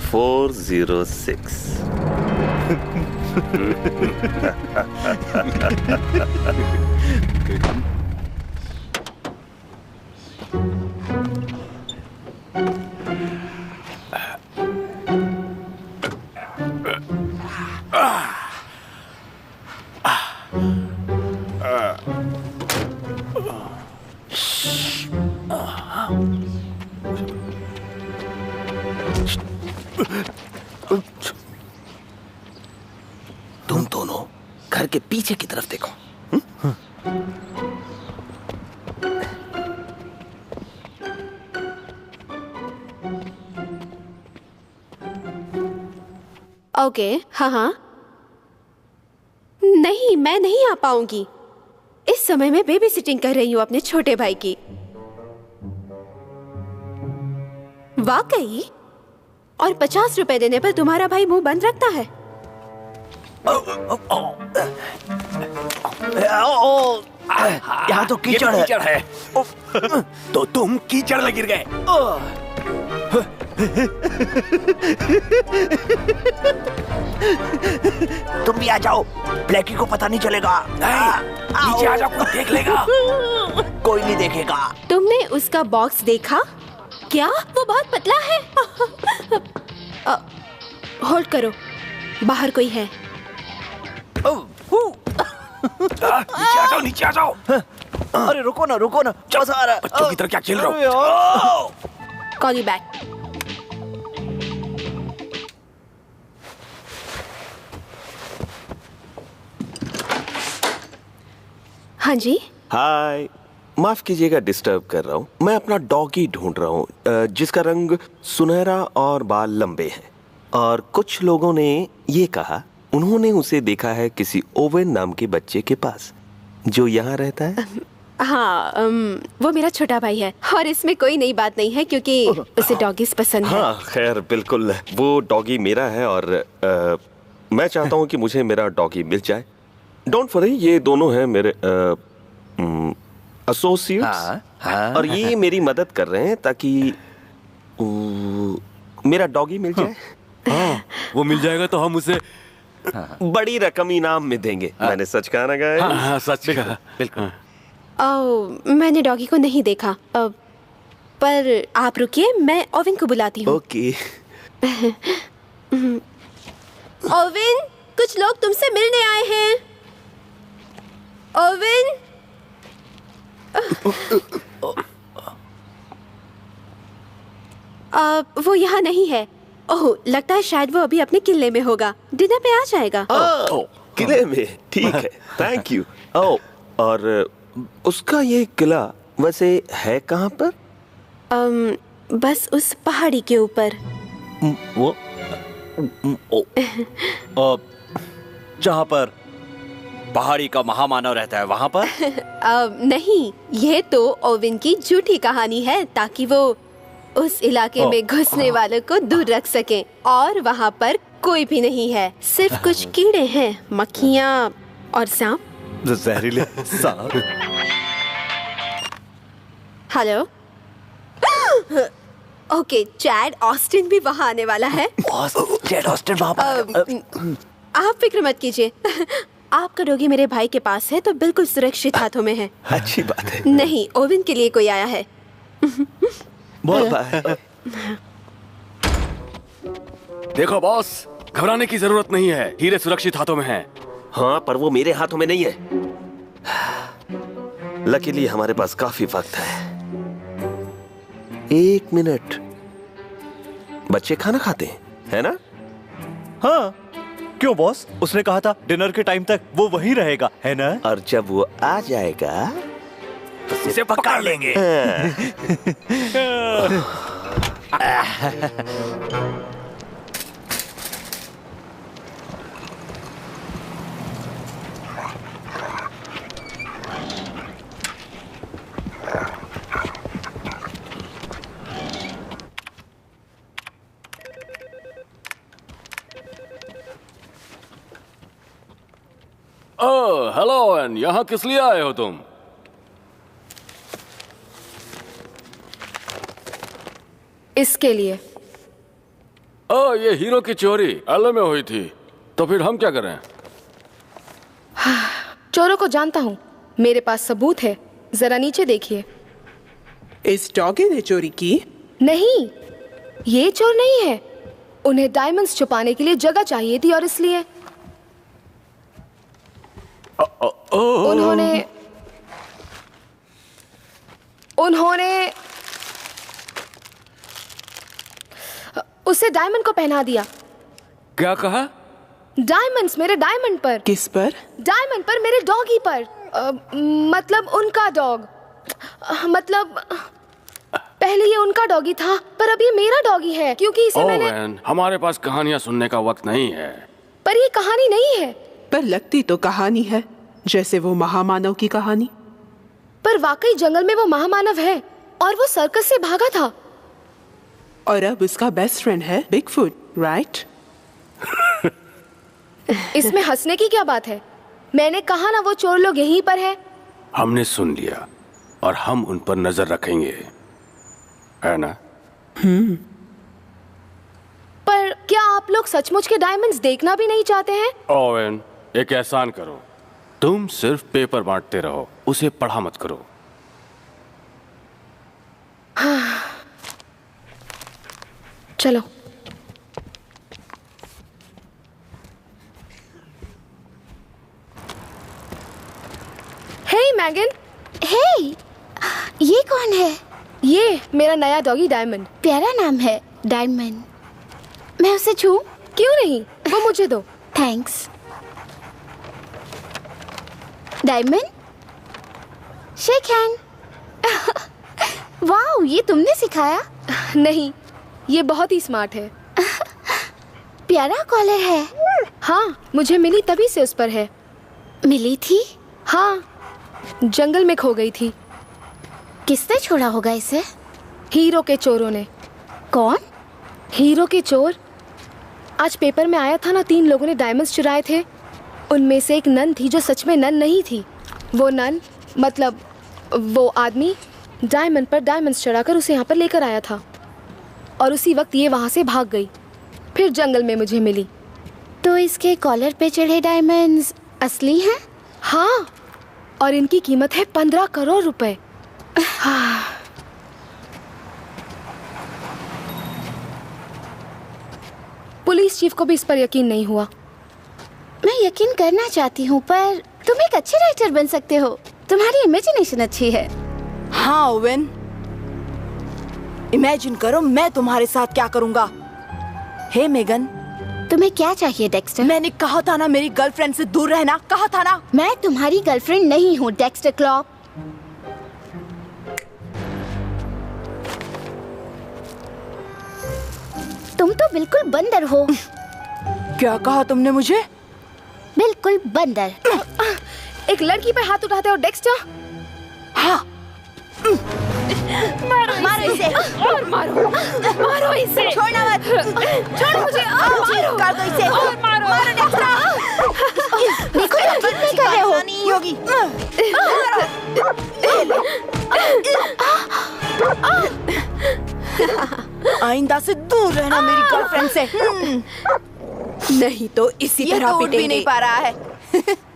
[SPEAKER 9] 406।
[SPEAKER 7] तुम दोनों घर के पीछे की तरफ देखो।
[SPEAKER 4] ओके। हाँ हाँ। नहीं, मैं नहीं आ पाऊंगी। इस समय मैं बेबी सिटिंग कर रही हूँ अपने छोटे भाई की। वाकई? और 50 रुपए देने पर तुम्हारा भाई मुंह बंद रखता है?
[SPEAKER 7] यहाँ तो कीचड़ है। तो तुम कीचड़ में गिर गए। तुम भी आ जाओ, ब्लैकी को पता नहीं चलेगा। नीचे आ जाओ, कोई देख लेगा। कोई नहीं देखेगा।
[SPEAKER 4] तुमने उसका बॉक्स देखा क्या? वो बहुत पतला है। होल्ड करो, बाहर कोई है।
[SPEAKER 7] नीचे आ जाओ। अरे रुको ना, मजा आ रहा है। बच्चों की तरह क्या खेल रहे हो?
[SPEAKER 4] Call you back. हाँ जी।
[SPEAKER 9] हाय, माफ कीजिएगा डिस्टर्ब कर रहा हूँ। मैं अपना डॉगी ढूंढ रहा हूँ जिसका रंग सुनहरा और बाल लंबे हैं। और कुछ लोगों ने ये कहा उन्होंने उसे देखा है किसी ओवेन नाम के बच्चे के पास जो यहाँ रहता है।
[SPEAKER 4] हाँ, वो मेरा छोटा भाई है और इसमें कोई नई बात नहीं है क्योंकि उसे डॉगीज पसंद है।
[SPEAKER 9] हाँ खैर बिल्कुल, वो डॉगी मेरा है और मैं चाहता हूँ कि मुझे मेरा डॉगी मिल जाए। डोंट वरी, ये दोनों हैं मेरे एसोसिएट्स। और ये मेरी मदद कर रहे हैं ताकि मेरा डॉगी मिल जाए।
[SPEAKER 5] हाँ, वो मिल जाएगा तो हम उसे
[SPEAKER 9] बड़ी रकम इनाम में देंगे। मैंने सच कहा ना गाइस?
[SPEAKER 5] हाँ, सच कहा। बिल्कुल।
[SPEAKER 4] मैंने डॉगी को नहीं देखा। पर आप रुकिए, मैं ओविन को बुलाती हूँ।
[SPEAKER 9] ओके।
[SPEAKER 4] ओविन, कुछ लोग तुमसे मिलने आए हैं। ओविन। वो यहाँ नहीं है। ओह, लगता है शायद वो अभी अपने किले में होगा। डिनर पे आ जाएगा।
[SPEAKER 9] किले में? ठीक है, थैंक यू। और उसका ये किला वैसे है कहाँ पर?
[SPEAKER 4] बस उस पहाड़ी के ऊपर।
[SPEAKER 8] वो जहाँ पर पहाड़ी का महामानव रहता है, वहाँ पर?
[SPEAKER 4] नहीं, ये तो ओविन की झूठी कहानी है ताकि वो उस इलाके में घुसने वालों को दूर रख सके। और वहाँ पर कोई भी नहीं है, सिर्फ कुछ कीड़े हैं, मक्खियाँ और सांप।
[SPEAKER 8] जहरीले सांप।
[SPEAKER 4] हेलो। ओके, चैड ऑस्टिन भी वहाँ आने वाला है।
[SPEAKER 7] चैड ऑस्टिन वहाँ पर?
[SPEAKER 4] आप फिक्र मत कीजिए। आपका डॉगी मेरे भाई के पास है तो बिल्कुल सुरक्षित हाथों में है।
[SPEAKER 9] अच्छी बात है।
[SPEAKER 4] नहीं, ओविन के लिए कोई आया है।
[SPEAKER 5] देखो बॉस, घबराने की जरूरत नहीं है, हीरे सुरक्षित हाथों में हैं।
[SPEAKER 9] हाँ, पर वो मेरे हाथों में नहीं है। लकीली हमारे पास काफी वक्त है। 1 मिनट। बच्चे खाना खाते हैं, है ना?
[SPEAKER 8] हाँ, क्यों बॉस? उसने कहा था डिनर के टाइम तक वो वहीं रहेगा, है ना?
[SPEAKER 9] और जब वो आ जाएगा
[SPEAKER 7] तो इसे पकड़ लेंगे।
[SPEAKER 5] ओह, हेलो एन, यहाँ किस लिए आए हो तुम?
[SPEAKER 6] इसके लिए।
[SPEAKER 5] ओह, ये हीरो की चोरी एलए में हुई थी, तो फिर हम क्या करें?
[SPEAKER 6] चोरों को जानता हूँ, मेरे पास सबूत है, जरा नीचे देखिए।
[SPEAKER 10] इस डॉगी ने चोरी की?
[SPEAKER 6] नहीं, ये चोर नहीं है। उन्हें डायमंड्स छुपाने के लिए जगह चाहिए थी और इसलिए उन्होंने उसे डायमंड को पहना दिया।
[SPEAKER 5] क्या कहा?
[SPEAKER 6] डायमंड्स मेरे डायमंड पर।
[SPEAKER 10] किस पर?
[SPEAKER 6] डायमंड पर, मेरे डॉगी पर। मतलब उनका डॉग। मतलब पहले ये उनका डॉगी था, पर अब ये मेरा डॉगी है क्योंकि इसे मैंने।
[SPEAKER 5] एन, हमारे पास कहानियां सुनने का वक्त नहीं है।
[SPEAKER 6] पर ये कहानी नहीं है।
[SPEAKER 10] पर लगती तो कहानी है, जैसे वो महामानव की कहानी।
[SPEAKER 6] पर वाकई जंगल में वो महामानव है और वो सर्कस से भागा था।
[SPEAKER 10] और अब उसका बेस्ट फ्रेंड है बिगफुट, राइट?
[SPEAKER 6] इसमें हंसने की क्या बात है? मैंने कहा ना वो चोर लोग यहीं पर है।
[SPEAKER 5] हमने सुन लिया और हम उन पर नजर रखेंगे, है ना?
[SPEAKER 6] पर क्या आप लोग सचमुच के डायमंड्स देखना भी नहीं चाहते हैं?
[SPEAKER 5] ओवेन, एक एहसान करो, तुम सिर्फ पेपर बांटते रहो, उसे पढ़ा मत करो।
[SPEAKER 6] चलो। हे मैगन।
[SPEAKER 11] हे, ये कौन है?
[SPEAKER 6] ये मेरा नया डॉगी डायमंड।
[SPEAKER 11] प्यारा नाम है डायमंड। मैं उसे छूऊं?
[SPEAKER 6] क्यों नहीं, वो मुझे दो।
[SPEAKER 11] Thanks. Diamond, shake hand. Wow, ये तुमने सिखाया?
[SPEAKER 6] नहीं, ये बहुत ही स्मार्ट है।
[SPEAKER 11] प्यारा कॉलर है।
[SPEAKER 6] हाँ, मुझे मिली तभी से उस पर है।
[SPEAKER 11] मिली थी?
[SPEAKER 6] हाँ, जंगल में खो गई थी।
[SPEAKER 11] किसने छोड़ा होगा इसे?
[SPEAKER 6] हीरो के चोरों ने।
[SPEAKER 11] कौन?
[SPEAKER 6] हीरो के चोर। आज पेपर में आया था ना, 3 लोगों ने डायमंड्स चुराए थे। उनमें से एक नन थी जो सच में नन नहीं थी। वो नन, मतलब वो आदमी, डायमंड पर डायमंड्स चढ़ाकर उसे यहाँ पर लेकर आया था और उसी वक्त ये वहाँ से भाग गई। फिर जंगल में मुझे मिली।
[SPEAKER 11] तो इसके कॉलर पे चढ़े डायमंड्स असली हैं?
[SPEAKER 6] हाँ, और इनकी कीमत है 15 करोड़ रुपए। पुलिस चीफ को भी इस पर यकीन नहीं हुआ।
[SPEAKER 11] मैं यकीन करना चाहती हूँ, पर तुम एक अच्छे राइटर बन सकते हो। तुम्हारी इमेजिनेशन अच्छी है।
[SPEAKER 3] हाँ ओवेन, इमेजिन करो मैं तुम्हारे साथ क्या करूँगा। हे मेगन,
[SPEAKER 11] तुम्हें क्या चाहिए डेक्स्टर?
[SPEAKER 3] मैंने कहा था ना मेरी गर्लफ्रेंड से दूर रहना, कहा था ना।
[SPEAKER 11] मैं तुम्हारी गर्लफ्रेंड नहीं हूँ डेक्स्टर क्लॉ। तुम तो बिल्कुल बंदर हो।
[SPEAKER 3] क्या कहा तुमने मुझे?
[SPEAKER 11] बिल्कुल बंदर।
[SPEAKER 6] एक लड़की पे हाथ उठाते हो डेक्स्टर?
[SPEAKER 3] हाँ।
[SPEAKER 11] मारो इसे।
[SPEAKER 6] और मारो, मारो इसे।
[SPEAKER 3] छोड़ना मत।
[SPEAKER 6] छोड़ो मुझे।
[SPEAKER 3] मारो, कर दो इसे।
[SPEAKER 6] और मारो।
[SPEAKER 3] मारो डेक्स्टर।
[SPEAKER 11] देखो तुम कितने कर रहे हो।
[SPEAKER 3] नहीं होगी। आइंदा से दूर रहना मेरी गर्लफ्रेंड से।
[SPEAKER 4] नहीं तो इसी
[SPEAKER 3] ये
[SPEAKER 4] तरह
[SPEAKER 3] तो उठ भी नहीं पा रहा है।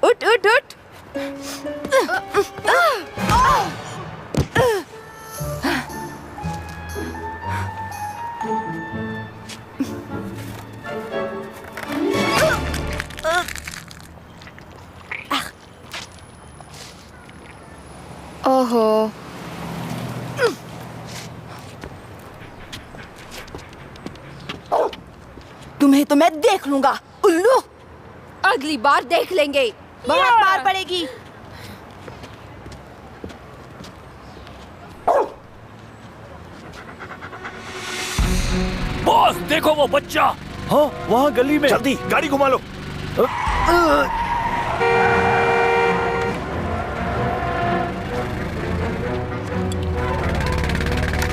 [SPEAKER 3] उठ उठ उठ।
[SPEAKER 6] ओहो,
[SPEAKER 3] तुम्हें तो मैं देख लूंगा उल्लू।
[SPEAKER 4] अगली बार देख लेंगे।
[SPEAKER 3] बहुत मार पड़ेगी।
[SPEAKER 7] बॉस, देखो वो बच्चा।
[SPEAKER 8] हाँ, वहाँ गली में।
[SPEAKER 7] जल्दी गाड़ी घुमा लो।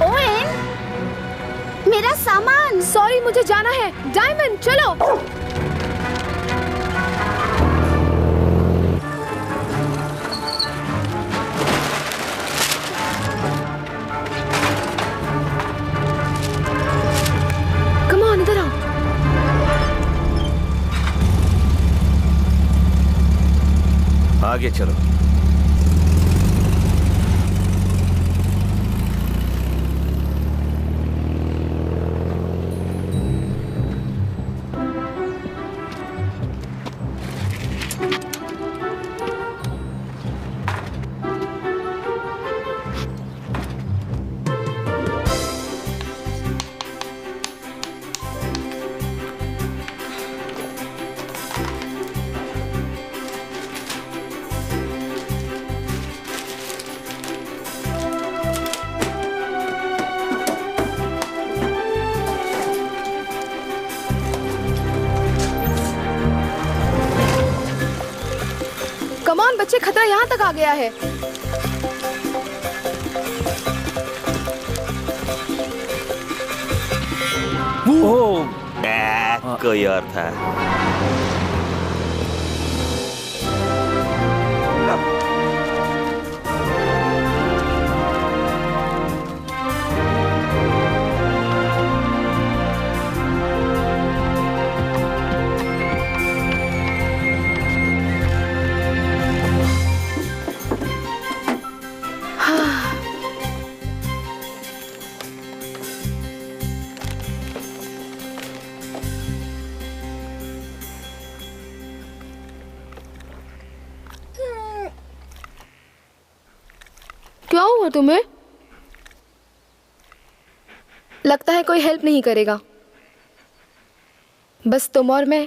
[SPEAKER 11] ओवेन, मेरा सामान।
[SPEAKER 6] सॉरी, मुझे जाना है। डायमंड, चलो। कम ऑन, इधर आओ।
[SPEAKER 7] आगे चलो।
[SPEAKER 6] कम ऑन बच्चे, खतरा यहाँ तक आ गया है।
[SPEAKER 9] कोई और था।
[SPEAKER 6] क्या हुआ तुम्हें? लगता है कोई हेल्प नहीं करेगा, बस तुम और मैं।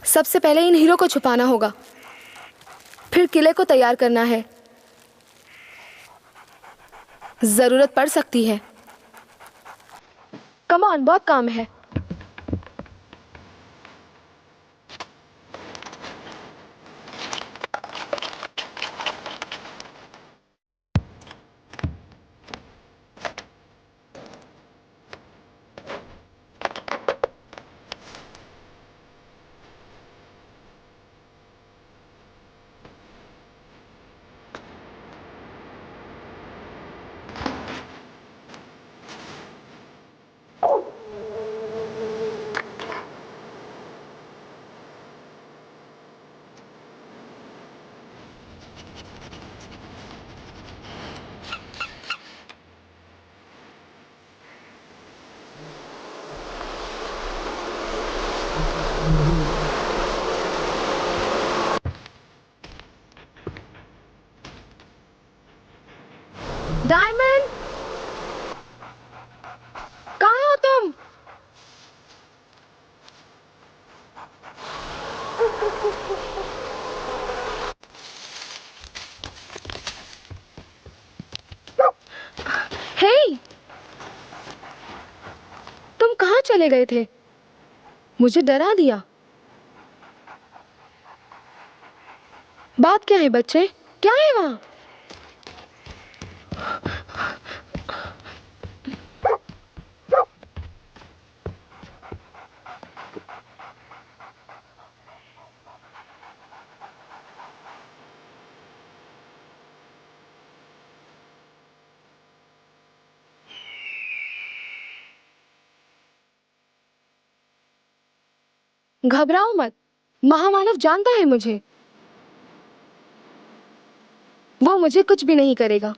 [SPEAKER 6] सबसे पहले इन हीरो को छुपाना होगा, फिर किले को तैयार करना है। जरूरत पड़ सकती है। कम ऑन, बहुत काम है। डायमंड, कहाँ हो तुम? हे, तुम कहाँ चले गए थे? मुझे डरा दिया। बात क्या है बच्चे? क्या है वहाँ? घबराओ मत, महामानव जानता है मुझे। वो मुझे कुछ भी नहीं करेगा।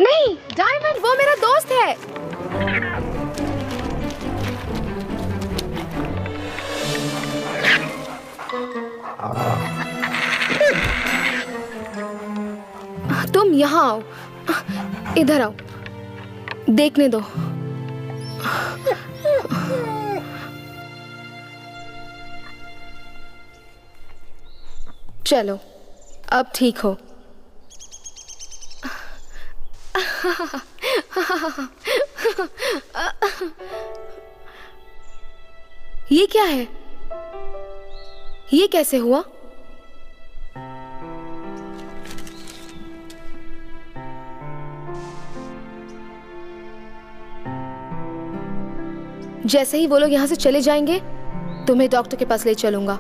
[SPEAKER 6] नहीं, डायमंड वो मेरा दोस्त है। तुम यहाँ आओ, इधर आओ, देखने दो। चलो, अब ठीक हो। ये क्या है? ये कैसे हुआ? जैसे ही वो लोग यहां से चले जाएंगे, तुम्हें डॉक्टर के पास ले चलूंगा।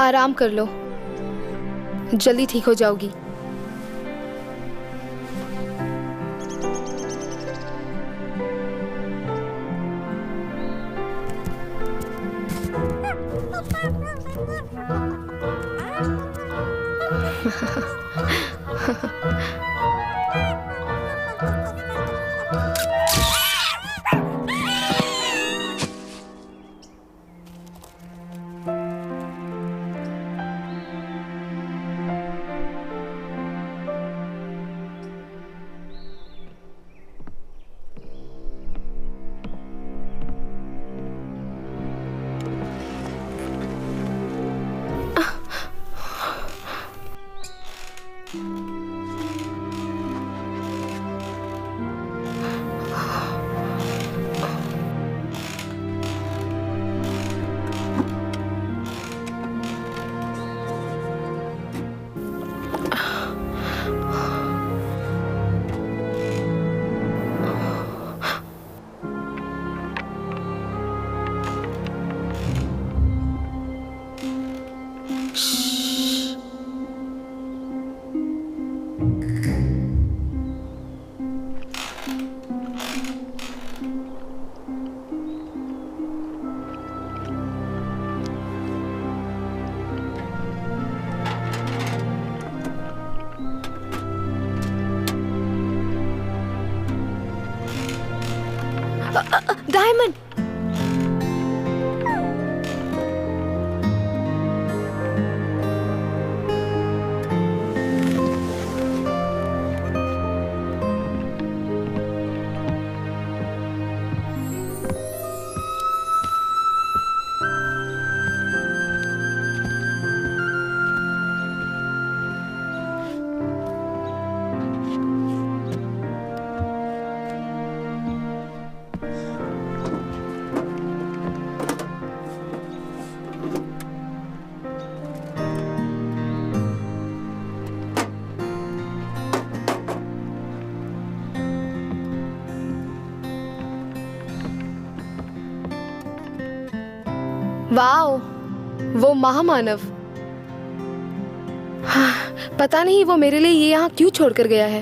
[SPEAKER 6] आराम कर लो, जल्दी ठीक हो जाओगी। डायमंड, वाओ, वो महामानव। पता नहीं वो मेरे लिए ये यहाँ क्यों छोड़कर गया है।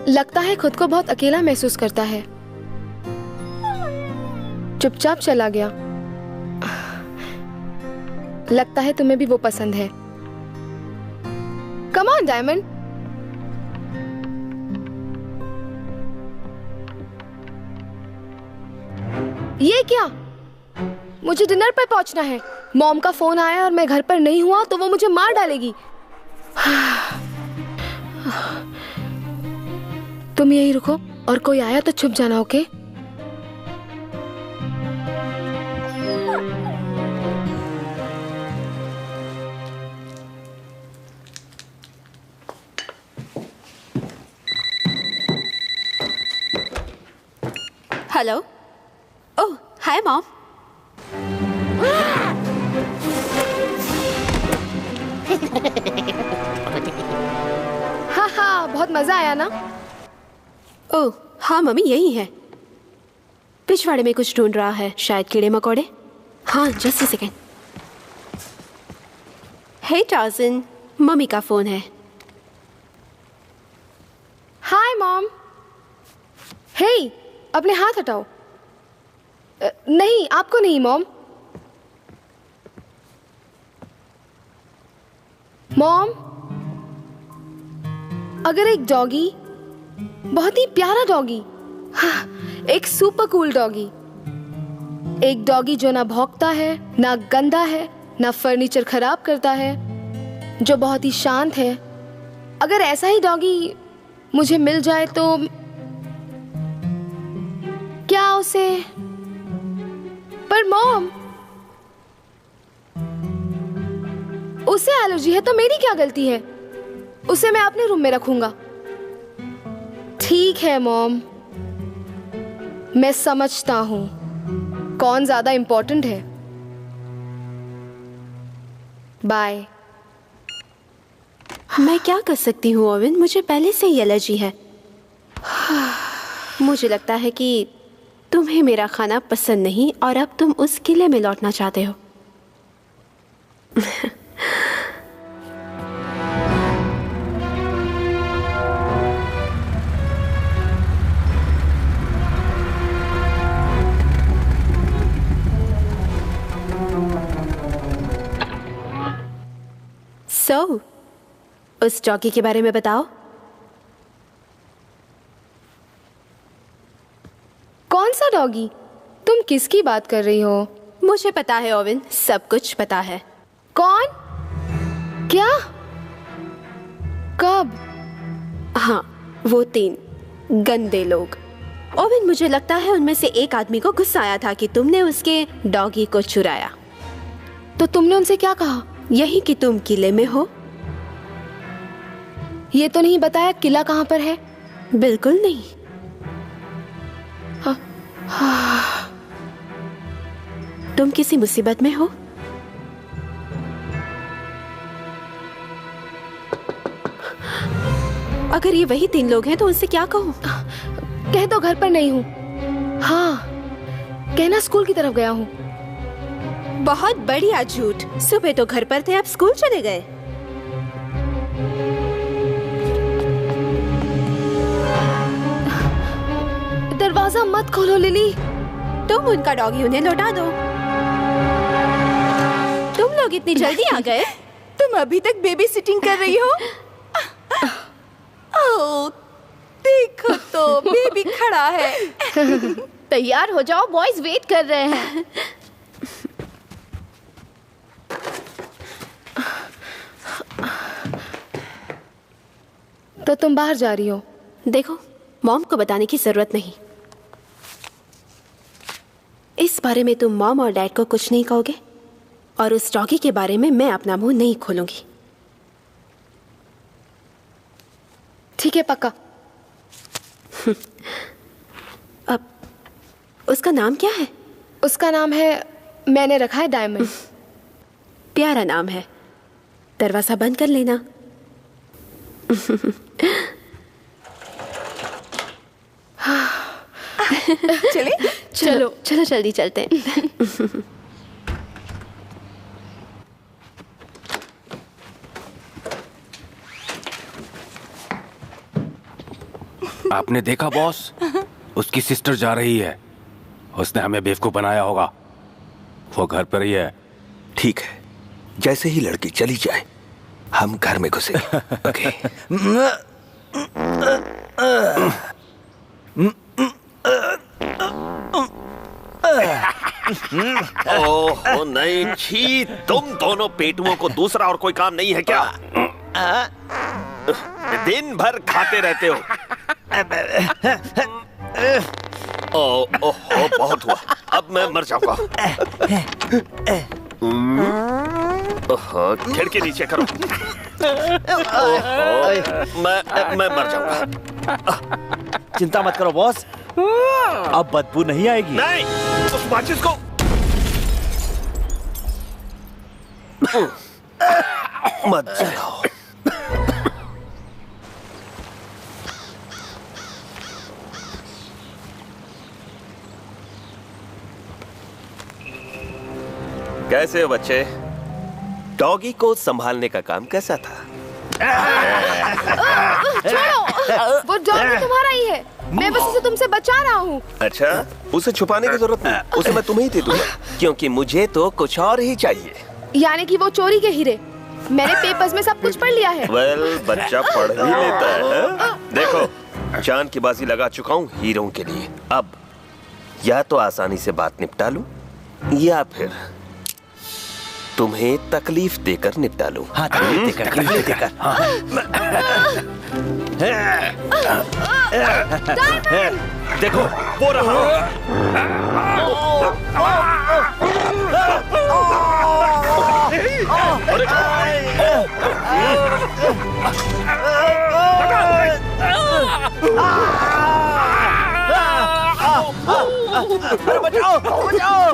[SPEAKER 6] लगता है खुद को बहुत अकेला महसूस करता है। चुपचाप चला गया। लगता है तुम्हें भी वो पसंद है। Come on diamond. ये क्या? मुझे डिनर पर पहुंचना है। मॉम का फोन आया और मैं घर पर नहीं हुआ तो वो मुझे मार डालेगी। तुम यही रुको और कोई आया तो छुप जाना, ओके?
[SPEAKER 4] हेलो। ओह, हाय मॉम।
[SPEAKER 6] हाँ हाँ, बहुत मजा आया ना?
[SPEAKER 4] ओह हाँ मम्मी, यही है। पिछवाड़े में कुछ ढूंढ रहा है, शायद कीड़े मकोड़े। हाँ, just a second. Hey Tarzan, mummy का फोन है।
[SPEAKER 6] Hi mom. हे, अपने हाथ हटाओ। नहीं, आपको नहीं मॉम। मॉम, अगर एक डॉगी, बहुत ही प्यारा डॉगी, हाँ, एक सुपर कूल डॉगी, एक डॉगी जो ना भौंकता है, ना गंदा है, ना फर्नीचर खराब करता है, जो बहुत ही शांत है, अगर ऐसा ही डॉगी मुझे मिल जाए तो क्या उसे? पर मॉम, उसे एलर्जी है तो मेरी क्या गलती है? उसे मैं अपने रूम में रखूंगा। ठीक है मॉम, मैं समझता हूं कौन ज्यादा इंपॉर्टेंट है। बाय।
[SPEAKER 4] मैं क्या कर सकती हूँ ओवेन, मुझे पहले से ही एलर्जी है। मुझे लगता है कि तुम्हें मेरा खाना पसंद नहीं और अब तुम उस किले में लौटना चाहते हो। So, उस डॉगी के बारे में बताओ।
[SPEAKER 6] कौन सा डॉगी? तुम किसकी बात कर रही हो?
[SPEAKER 4] मुझे पता है ओवेन, सब कुछ पता है।
[SPEAKER 6] कौन? क्या? कब?
[SPEAKER 4] हाँ, वो 3 गंदे लोग। ओवेन, मुझे लगता है उनमें से एक आदमी को गुस्सा आया था कि तुमने उसके डॉगी को चुराया।
[SPEAKER 6] तो तुमने उनसे क्या कहा?
[SPEAKER 4] यही कि तुम किले में हो।
[SPEAKER 6] ये तो नहीं बताया किला कहाँ पर है?
[SPEAKER 4] बिल्कुल नहीं। तुम किसी मुसीबत में हो? अगर ये वही 3 लोग हैं तो उनसे क्या कहूँ?
[SPEAKER 6] कह दो घर पर नहीं हूँ। हाँ, कहना स्कूल की तरफ गया हूँ।
[SPEAKER 4] बहुत बढ़िया झूठ। सुबह तो घर पर थे, अब स्कूल चले गए।
[SPEAKER 6] दरवाजा मत खोलो लिली।
[SPEAKER 4] तुम उनका डॉगी उन्हें लौटा दो। तुम लोग इतनी जल्दी आ गए?
[SPEAKER 3] तुम अभी तक बेबी सिटिंग कर रही हो? ओह, देखो तो बेबी खड़ा है।
[SPEAKER 11] तैयार हो जाओ, बॉयज वेट कर रहे हैं।
[SPEAKER 6] तो तुम बाहर जा रही हो?
[SPEAKER 4] देखो, मॉम को बताने की जरूरत नहीं। इस बारे में तुम मॉम और डैड को कुछ नहीं कहोगे, और उस डॉगी के बारे में मैं अपना मुंह नहीं खोलूंगी।
[SPEAKER 6] ठीक है, पक्का।
[SPEAKER 4] अब उसका नाम क्या है?
[SPEAKER 6] उसका नाम है, मैंने रखा है डायमंड।
[SPEAKER 4] प्यारा नाम है। दरवाजा बंद कर लेना।
[SPEAKER 3] चले?
[SPEAKER 4] चलो चलो जल्दी चलते हैं।
[SPEAKER 5] आपने देखा बॉस, उसकी सिस्टर जा रही है। उसने हमें बेवकूफ बनाया होगा। वो घर पर ही है।
[SPEAKER 9] ठीक है, जैसे ही लड़की चली जाए हम घर में घुसेंगे। ओके। ओह नहीं, छी, तुम दोनों पेटुओं को दूसरा और कोई काम नहीं है क्या? दिन भर खाते रहते हो। ओह बहुत हुआ, अब मैं मर जाऊंगा। खिड़की नीचे करो। मैं मर जाऊंगा।
[SPEAKER 8] चिंता मत करो बॉस, अब बदबू नहीं आएगी।
[SPEAKER 9] नहीं, उस माचिस को मत जलाओ। कैसे हो बच्चे? डॉगी को संभालने का काम कैसा था?
[SPEAKER 6] छोड़ो, वो डॉगी तुम्हारा ही है। मैं बस उसे तुमसे बचा रहा हूँ।
[SPEAKER 9] अच्छा, उसे छुपाने की जरूरत नहीं, उसे मैं तुम्हें ही दे दूंगा, क्योंकि मुझे तो कुछ और ही चाहिए।
[SPEAKER 6] यानी कि वो चोरी के हीरे। मैंने पेपर्स में सब कुछ पढ़ लिया है।
[SPEAKER 9] वेल, बच्चा पढ़ ही लेता है। देखो, जान की बाजी लगा चुका हूँ हीरों के लिए। अब या तो आसानी से बात निपटा लूं, या फिर तुम्हें तकलीफ देकर निपटा लूं।
[SPEAKER 8] हाँ, तकलीफ देकर।
[SPEAKER 9] देखो, वो रहा।
[SPEAKER 8] अरे बचाओ, बचाओ,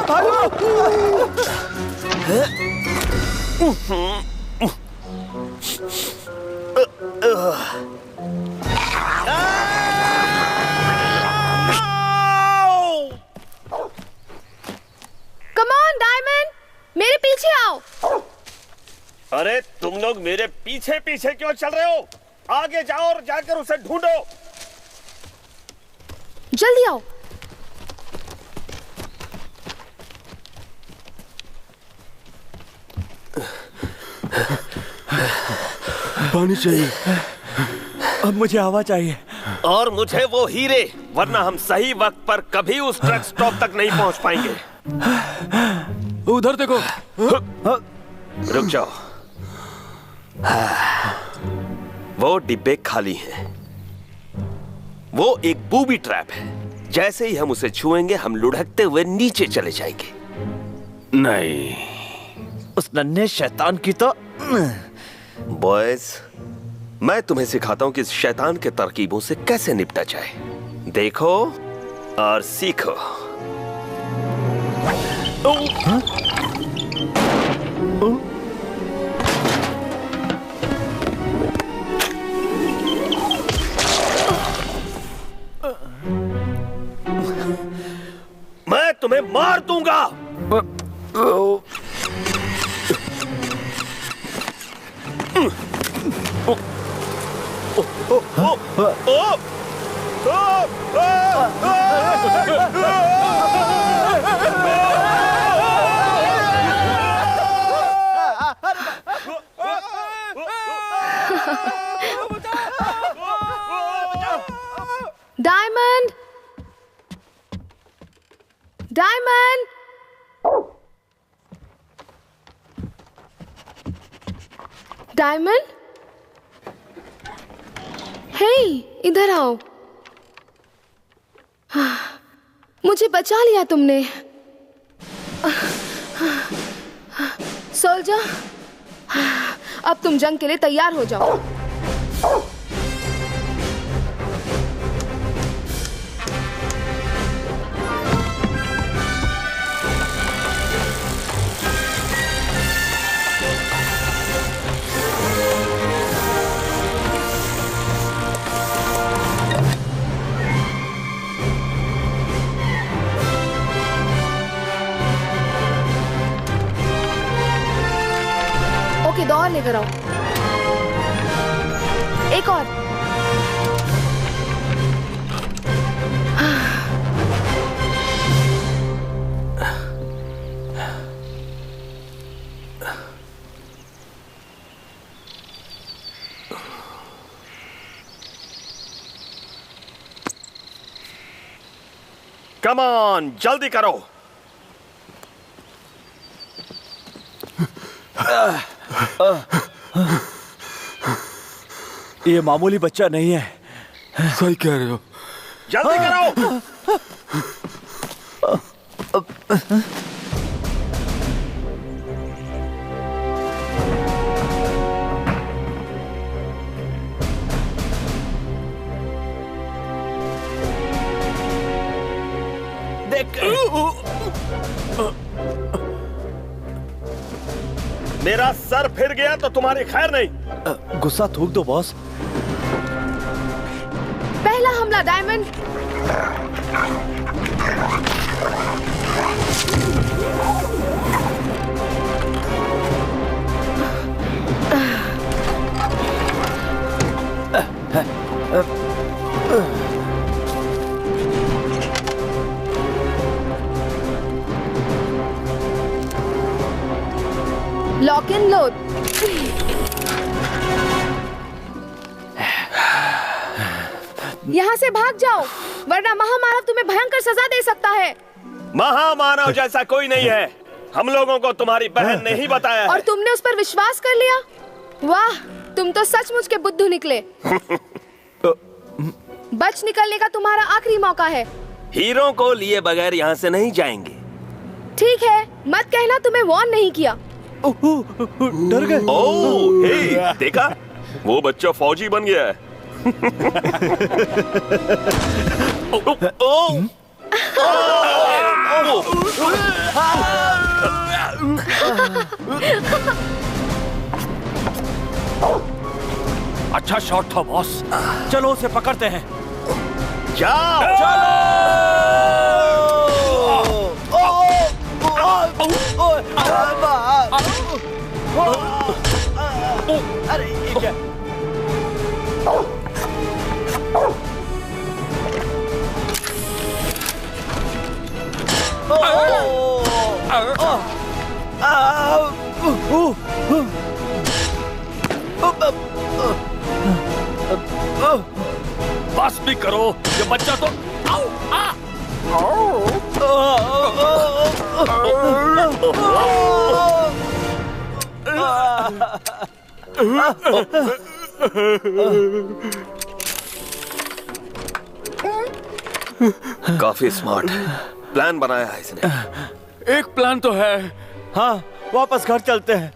[SPEAKER 8] भागो।
[SPEAKER 6] कम ऑन डायमंड, मेरे पीछे आओ।
[SPEAKER 9] अरे तुम लोग मेरे पीछे पीछे क्यों चल रहे हो? आगे जाओ और जाकर उसे ढूंढो।
[SPEAKER 6] जल्दी आओ।
[SPEAKER 8] पानी चाहिए, अब मुझे हवा चाहिए।
[SPEAKER 9] और मुझे वो हीरे, वरना हम सही वक्त पर कभी उस ट्रक स्टॉप तक नहीं पहुंच पाएंगे।
[SPEAKER 5] उधर देखो।
[SPEAKER 9] रुक जाओ। वो डिब्बे खाली हैं। वो एक बूबी ट्रैप है। जैसे ही हम उसे छुएंगे हम लुढ़कते हुए नीचे चले जाएंगे।
[SPEAKER 5] नहीं,
[SPEAKER 8] उस नन्हे शैतान की तो।
[SPEAKER 9] बॉयज, मैं तुम्हें सिखाता हूं कि इस शैतान के तरकीबों से कैसे निपटा जाए। देखो और सीखो। मैं तुम्हें मार दूंगा।
[SPEAKER 6] डायमंड! डायमंड? हे, इधर आओ। मुझे बचा लिया तुमने। सोल्जर, अब तुम जंग के लिए तैयार हो जाओ। ओके, दो और लेकर आओ। एक और।
[SPEAKER 7] कम ऑन, जल्दी करो।
[SPEAKER 8] ये मामूली बच्चा नहीं है।
[SPEAKER 5] सही कह रहे हो।
[SPEAKER 7] जल्दी करो। देख, मेरा सर फिर गया तो तुम्हारी खैर नहीं।
[SPEAKER 8] गुस्सा थूक दो बॉस।
[SPEAKER 6] पहला हमला डायमंड। Lock in load. यहाँ से भाग जाओ, वरना महामानव तुम्हें भयंकर सजा दे सकता है।
[SPEAKER 7] महामानव जैसा कोई नहीं है। हम लोगों को तुम्हारी बहन ने ही बताया है।
[SPEAKER 6] और तुमने उस पर विश्वास कर लिया? वाह, तुम तो सचमुच के बुद्धू निकले। बच निकलने का तुम्हारा आखिरी मौका है।
[SPEAKER 9] हीरो को लिए बगैर यहाँ से नहीं जाएंगे।
[SPEAKER 6] ठीक है, मत कहना तुम्हें वार्न नहीं किया।
[SPEAKER 8] डर गए।
[SPEAKER 7] ओह, हे, देखा? वो बच्चा फौजी बन गया है।
[SPEAKER 8] अच्छा शॉट था बॉस। चलो उसे पकड़ते हैं।
[SPEAKER 7] जाओ,
[SPEAKER 8] अरे ये क्या?
[SPEAKER 7] बस भी करो, ये बच्चा तो काफी स्मार्ट है। प्लान बनाया है इसने।
[SPEAKER 5] एक प्लान तो है।
[SPEAKER 8] हाँ, वापस घर चलते हैं।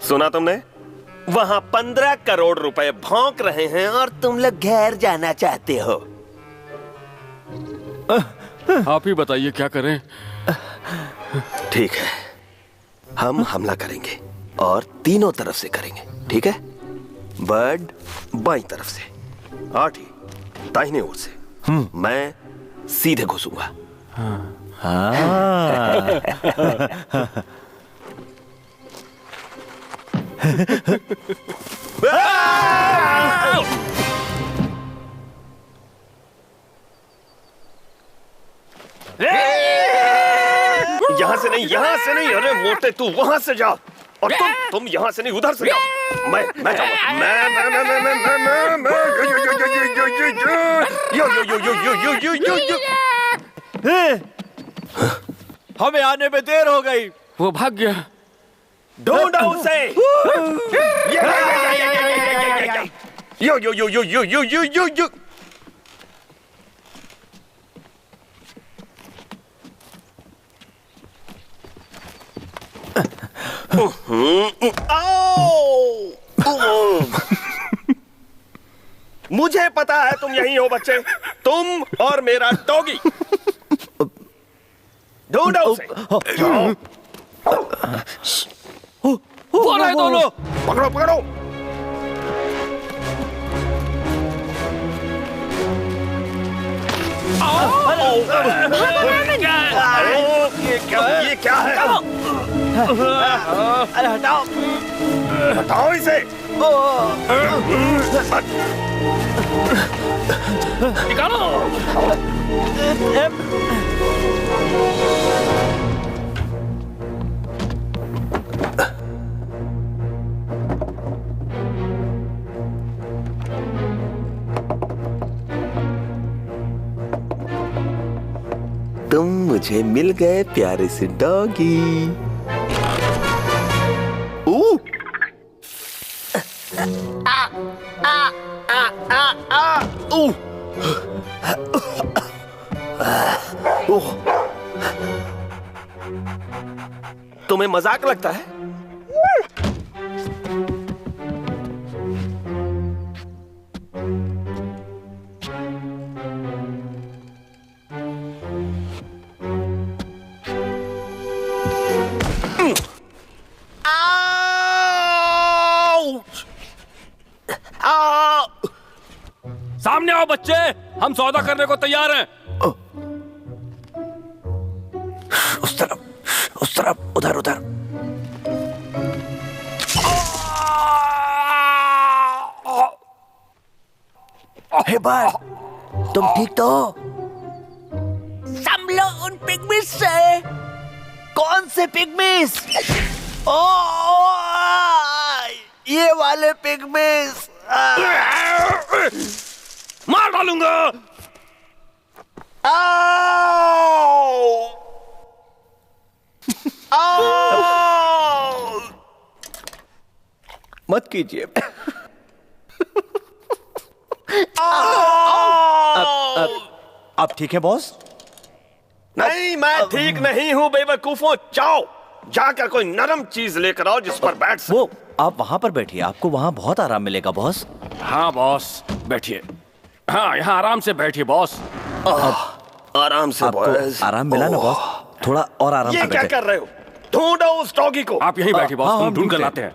[SPEAKER 9] सुना तुमने? वहाँ 15 करोड़ रुपए भौंक रहे हैं और तुम लोग घर जाना चाहते हो।
[SPEAKER 5] आप ही बताइए क्या करें।
[SPEAKER 9] ठीक है, हम हमला करेंगे और तीनों तरफ से करेंगे। ठीक है? बर्ड बाईं तरफ से, आठी दाहिने ओर से, मैं सीधे घुसूंगा। यहाँ से नहीं, यहाँ से नहीं। अरे मोटे, तू वहां से जा। और तुम यहाँ से नहीं, उधर से जाओ। मैं जाऊंगा। मैं
[SPEAKER 7] यो यो यो यो यो यो यो यो यो।
[SPEAKER 8] हमें आने में देर हो गई।
[SPEAKER 5] वो भाग गया।
[SPEAKER 7] ढूंढो उसे। यो यो यो यो यो यो यो यो यो। मुझे पता है तुम यहीं हो बच्चे, तुम और मेरा डॉगी। ढूंढो उसे।
[SPEAKER 8] वो रहे दोनों।
[SPEAKER 7] पकड़ो पकड़ो। ये क्या है?
[SPEAKER 8] अरे हटाओ।
[SPEAKER 7] हटाओ इसे।
[SPEAKER 5] निकालो।
[SPEAKER 9] तुम मुझे मिल गए प्यारे से डॉगी।
[SPEAKER 7] तुम्हें मजाक लगता है?
[SPEAKER 5] सामने आओ बच्चे, हम सौदा करने को तैयार हैं।
[SPEAKER 7] उस तरफ, उधर उधर।
[SPEAKER 8] हे बस, तुम ठीक तो हो?
[SPEAKER 10] संभलो उन पिग्मिस से। कौन से पिग्मिस? ओ, ये वाले पिग्मिस।
[SPEAKER 5] मार डालूंगा।
[SPEAKER 8] मत कीजिए। अब ठीक है बॉस?
[SPEAKER 7] नहीं, मैं ठीक नहीं हूँ बेवकूफों। जाओ, जाकर कोई नरम चीज लेकर आओ जिस पर बैठ सको।
[SPEAKER 8] वो आप वहां पर बैठिए, आपको वहां बहुत आराम मिलेगा बॉस।
[SPEAKER 5] हाँ बॉस, बैठिए। हाँ, यहाँ आराम से बैठिए बॉस।
[SPEAKER 7] आराम से बॉस।
[SPEAKER 8] आराम मिला ना बॉस? थोड़ा और आराम से
[SPEAKER 7] ये क्या
[SPEAKER 8] बैठे।
[SPEAKER 7] कर रहे हो? ढूंढो उस डॉगी को।
[SPEAKER 5] आप यहीं बैठिए बॉस, हम ढूंढ कर लाते हैं।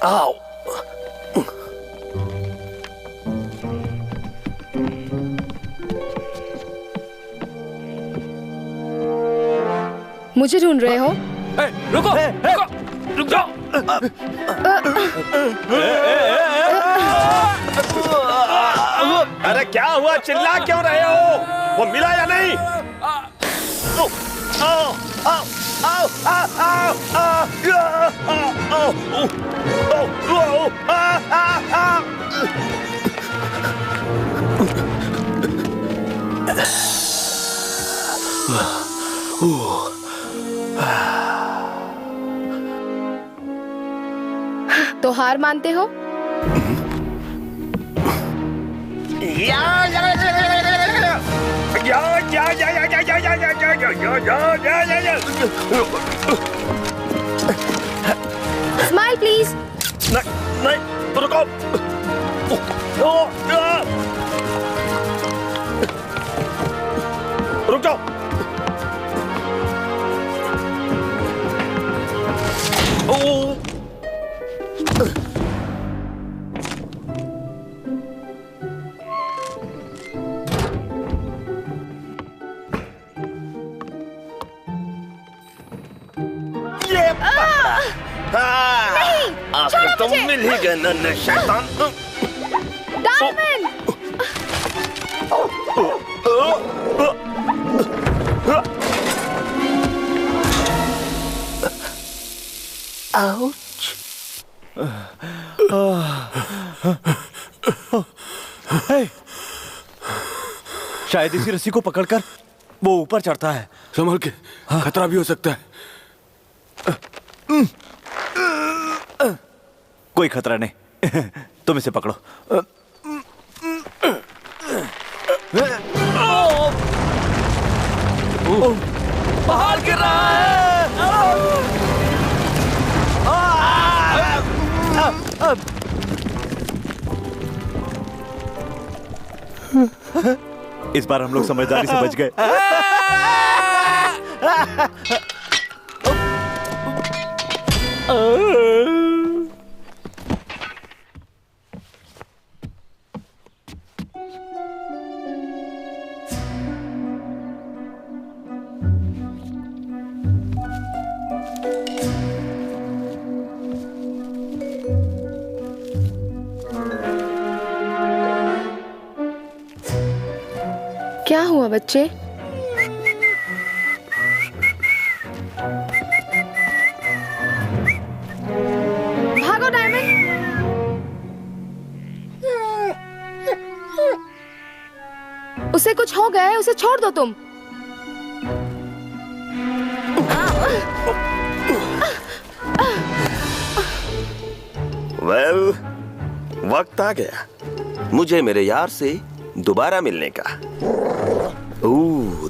[SPEAKER 7] आओ।
[SPEAKER 6] मुझे ढूंढ रहे हो?
[SPEAKER 5] रुको, रुक जाओ।
[SPEAKER 7] अरे क्या हुआ? चिल्ला क्यों रहे हो? वो मिला या नहीं?
[SPEAKER 6] तो हार मानते हो? Smile please.
[SPEAKER 7] नहीं, रुको। रुक जाओ।
[SPEAKER 6] छोड़ो
[SPEAKER 7] तुम
[SPEAKER 6] मुझे।
[SPEAKER 7] मिल ही गए नन्हे शैतान।
[SPEAKER 6] डायमंड।
[SPEAKER 9] आउच।
[SPEAKER 8] शायद इसी रस्सी को पकड़कर वो ऊपर चढ़ता है।
[SPEAKER 5] संभल के, खतरा भी हो सकता है।
[SPEAKER 8] कोई खतरा नहीं, तुम इसे पकड़ो।
[SPEAKER 10] पहाड़ गिर रहा है।
[SPEAKER 8] इस बार हम लोग समझदारी से बच गए।
[SPEAKER 6] क्या हुआ बच्चे? भागो डायमंड। उसे कुछ हो गया है, उसे छोड़ दो तुम।
[SPEAKER 9] वेल, वक्त आ गया मुझे मेरे यार से दोबारा मिलने का।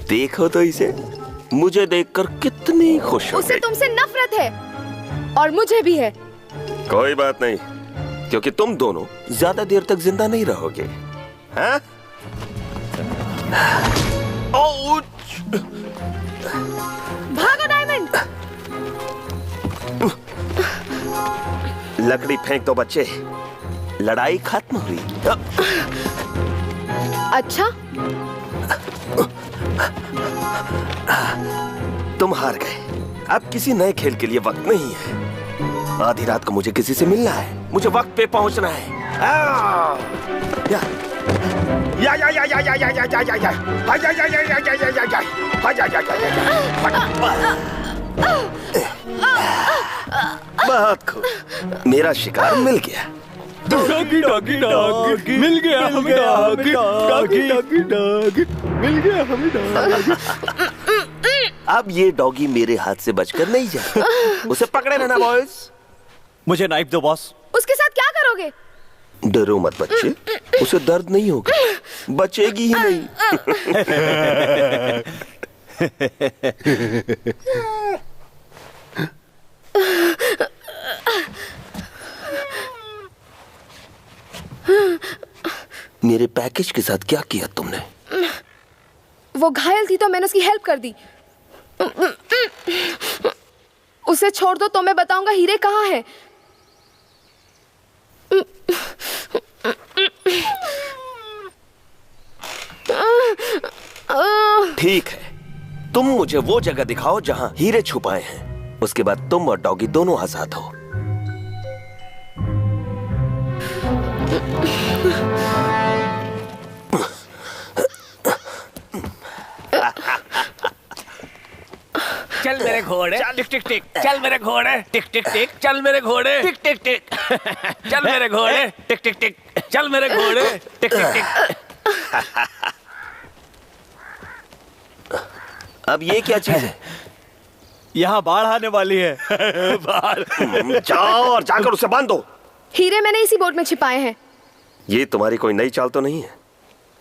[SPEAKER 9] देखो तो इसे, मुझे देखकर कितनी खुश हो
[SPEAKER 6] उसे
[SPEAKER 9] गई।
[SPEAKER 6] तुमसे नफरत है और मुझे भी है।
[SPEAKER 9] कोई बात नहीं, क्योंकि तुम दोनों ज्यादा देर तक जिंदा नहीं रहोगे। हाँ?
[SPEAKER 6] भागो डायमंड।
[SPEAKER 9] लकड़ी फेंक दो बच्चे, लड़ाई खत्म हुई।
[SPEAKER 6] अच्छा,
[SPEAKER 9] तुम हार गए। अब किसी नए खेल के लिए वक्त नहीं है। आधी रात को मुझे किसी से मिलना है, मुझे वक्त पे पहुंचना है। बहुत खूब, मेरा शिकार मिल गया।
[SPEAKER 8] डॉगी डॉगी डॉगी मिल गया हमें, डॉगी डॉगी डॉगी डॉगी मिल गया हमें, डॉगी।
[SPEAKER 9] अब ये डॉगी मेरे हाथ से बचकर नहीं जाए। उसे पकड़े रहना बॉयज।
[SPEAKER 8] मुझे नाइफ दो बॉस।
[SPEAKER 6] उसके साथ क्या करोगे?
[SPEAKER 9] डरो मत बच्चे, उसे दर्द नहीं होगा, बचेगी ही नहीं। मेरे पैकेज के साथ क्या किया तुमने?
[SPEAKER 6] वो घायल थी तो मैंने उसकी हेल्प कर दी। उसे छोड़ दो तो मैं बताऊंगा हीरे कहाँ है।
[SPEAKER 9] ठीक है, तुम मुझे वो जगह दिखाओ जहां हीरे छुपाए हैं। उसके बाद तुम और डॉगी दोनों आजाद हो।
[SPEAKER 10] चल मेरे घोड़े, टिक टिक टिक। चल मेरे घोड़े, टिक टिक टिक। चल मेरे घोड़े, टिक टिक टिक। चल मेरे घोड़े, टिक टिक टिक। चल मेरे घोड़े, टिक टिक टिक।
[SPEAKER 9] अब ये क्या चीज है?
[SPEAKER 8] यहाँ बाढ़ आने वाली है।
[SPEAKER 9] बाढ़? जाओ और जाकर उसे बांध दो।
[SPEAKER 6] हीरे मैंने इसी बोट में छिपाए हैं।
[SPEAKER 9] ये तुम्हारी कोई नई चाल तो नहीं है?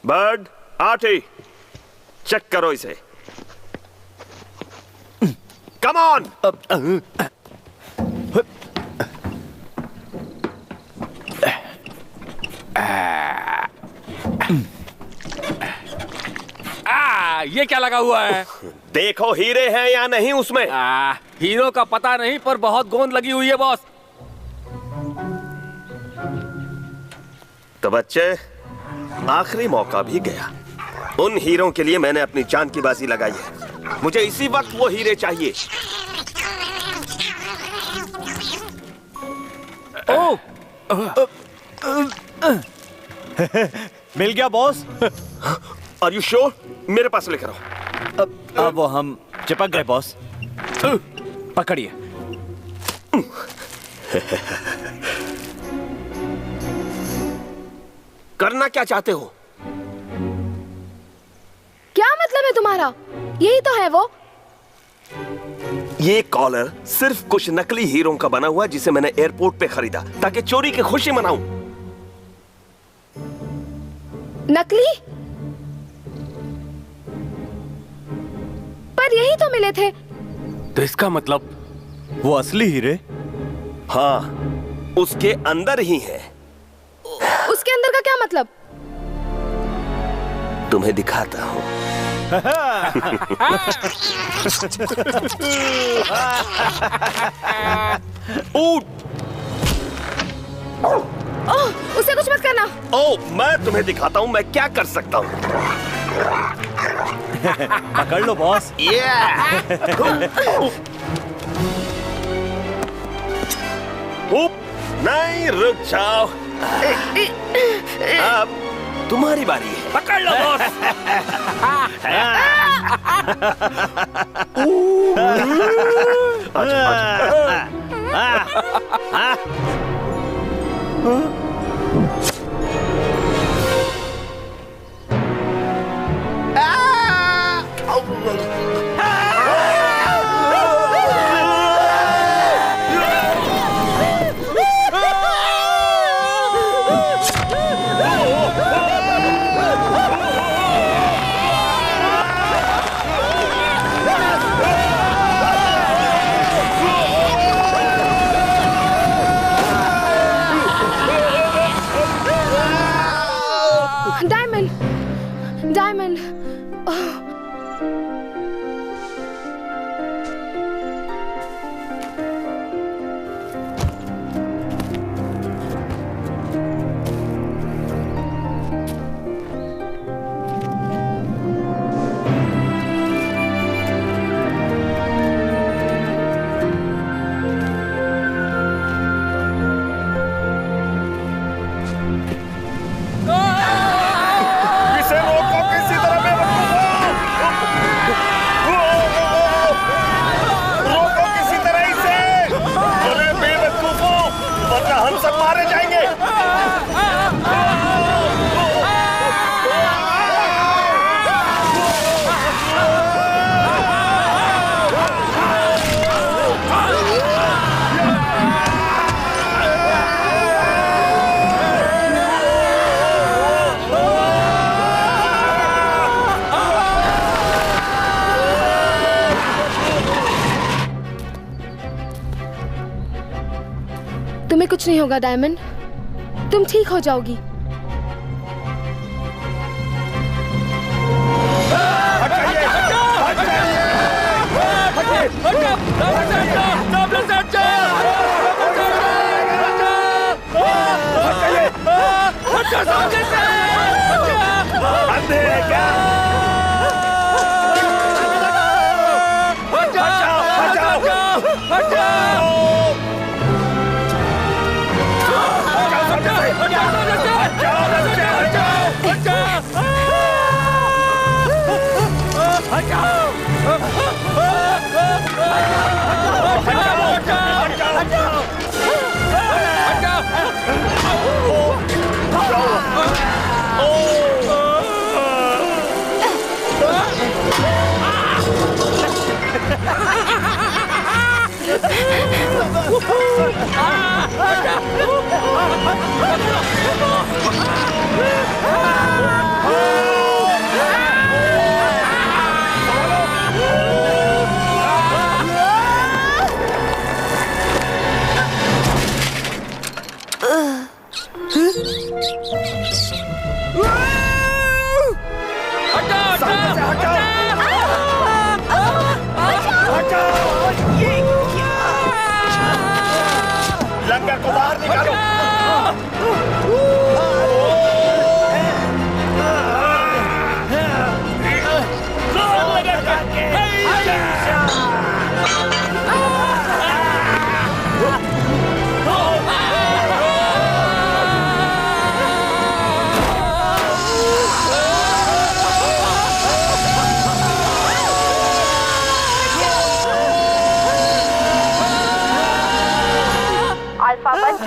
[SPEAKER 9] बर्ड, आर्टी, चेक करो इसे। Come on.
[SPEAKER 5] ये क्या लगा हुआ है?
[SPEAKER 9] देखो हीरे हैं या नहीं उसमें।
[SPEAKER 5] हीरो का पता नहीं, पर बहुत गोंद लगी हुई है बॉस।
[SPEAKER 9] तो बच्चे, आखिरी मौका भी गया। उन हीरों के लिए मैंने अपनी जान की बाजी लगाई है। मुझे इसी वक्त वो हीरे चाहिए।
[SPEAKER 8] ओह, मिल गया बॉस।
[SPEAKER 9] Are you sure? मेरे पास लेकर आओ।
[SPEAKER 8] अब वो हम चिपक गए बॉस। पकड़िए।
[SPEAKER 9] करना क्या चाहते हो?
[SPEAKER 6] क्या मतलब है तुम्हारा? यही तो है वो।
[SPEAKER 9] ये कॉलर सिर्फ कुछ नकली हीरों का बना हुआ जिसे मैंने एयरपोर्ट पे खरीदा ताकि चोरी की खुशी मनाऊं।
[SPEAKER 6] नकली? पर यही तो मिले थे।
[SPEAKER 5] तो इसका मतलब
[SPEAKER 7] वो असली हीरे?
[SPEAKER 9] हाँ, उसके अंदर ही है।
[SPEAKER 6] उसके अंदर का क्या मतलब?
[SPEAKER 9] तुम्हें दिखाता हूँ।
[SPEAKER 6] उसे कुछ मत करना।
[SPEAKER 9] मैं तुम्हें दिखाता हूँ मैं क्या कर सकता हूँ।
[SPEAKER 7] पकड़ लो बॉस।
[SPEAKER 9] नहीं, रुक जाओ। अब तुम्हारी बारी है।
[SPEAKER 10] पकड़ लो बॉस।
[SPEAKER 6] डायमंड। तुम्हें कुछ नहीं होगा डायमंड, तुम ठीक हो जाओगी।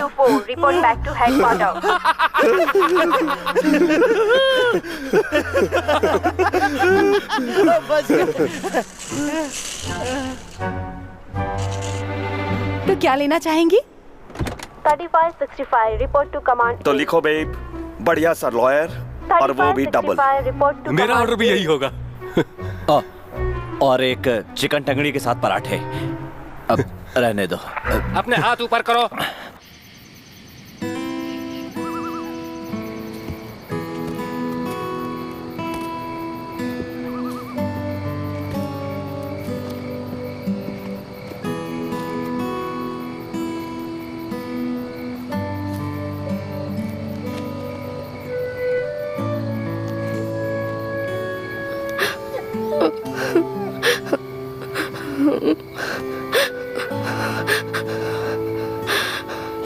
[SPEAKER 12] 524, report back to headquarters.
[SPEAKER 3] तो क्या लेना चाहेंगी?
[SPEAKER 12] 3565, report to command.
[SPEAKER 7] तो लिखो बेब, बढ़िया सा लॉयर और वो भी डबल।
[SPEAKER 5] मेरा ऑर्डर भी यही होगा।
[SPEAKER 10] और एक चिकन टंगड़ी के साथ पराठे। अब रहने दो।
[SPEAKER 5] अपने हाथ ऊपर करो।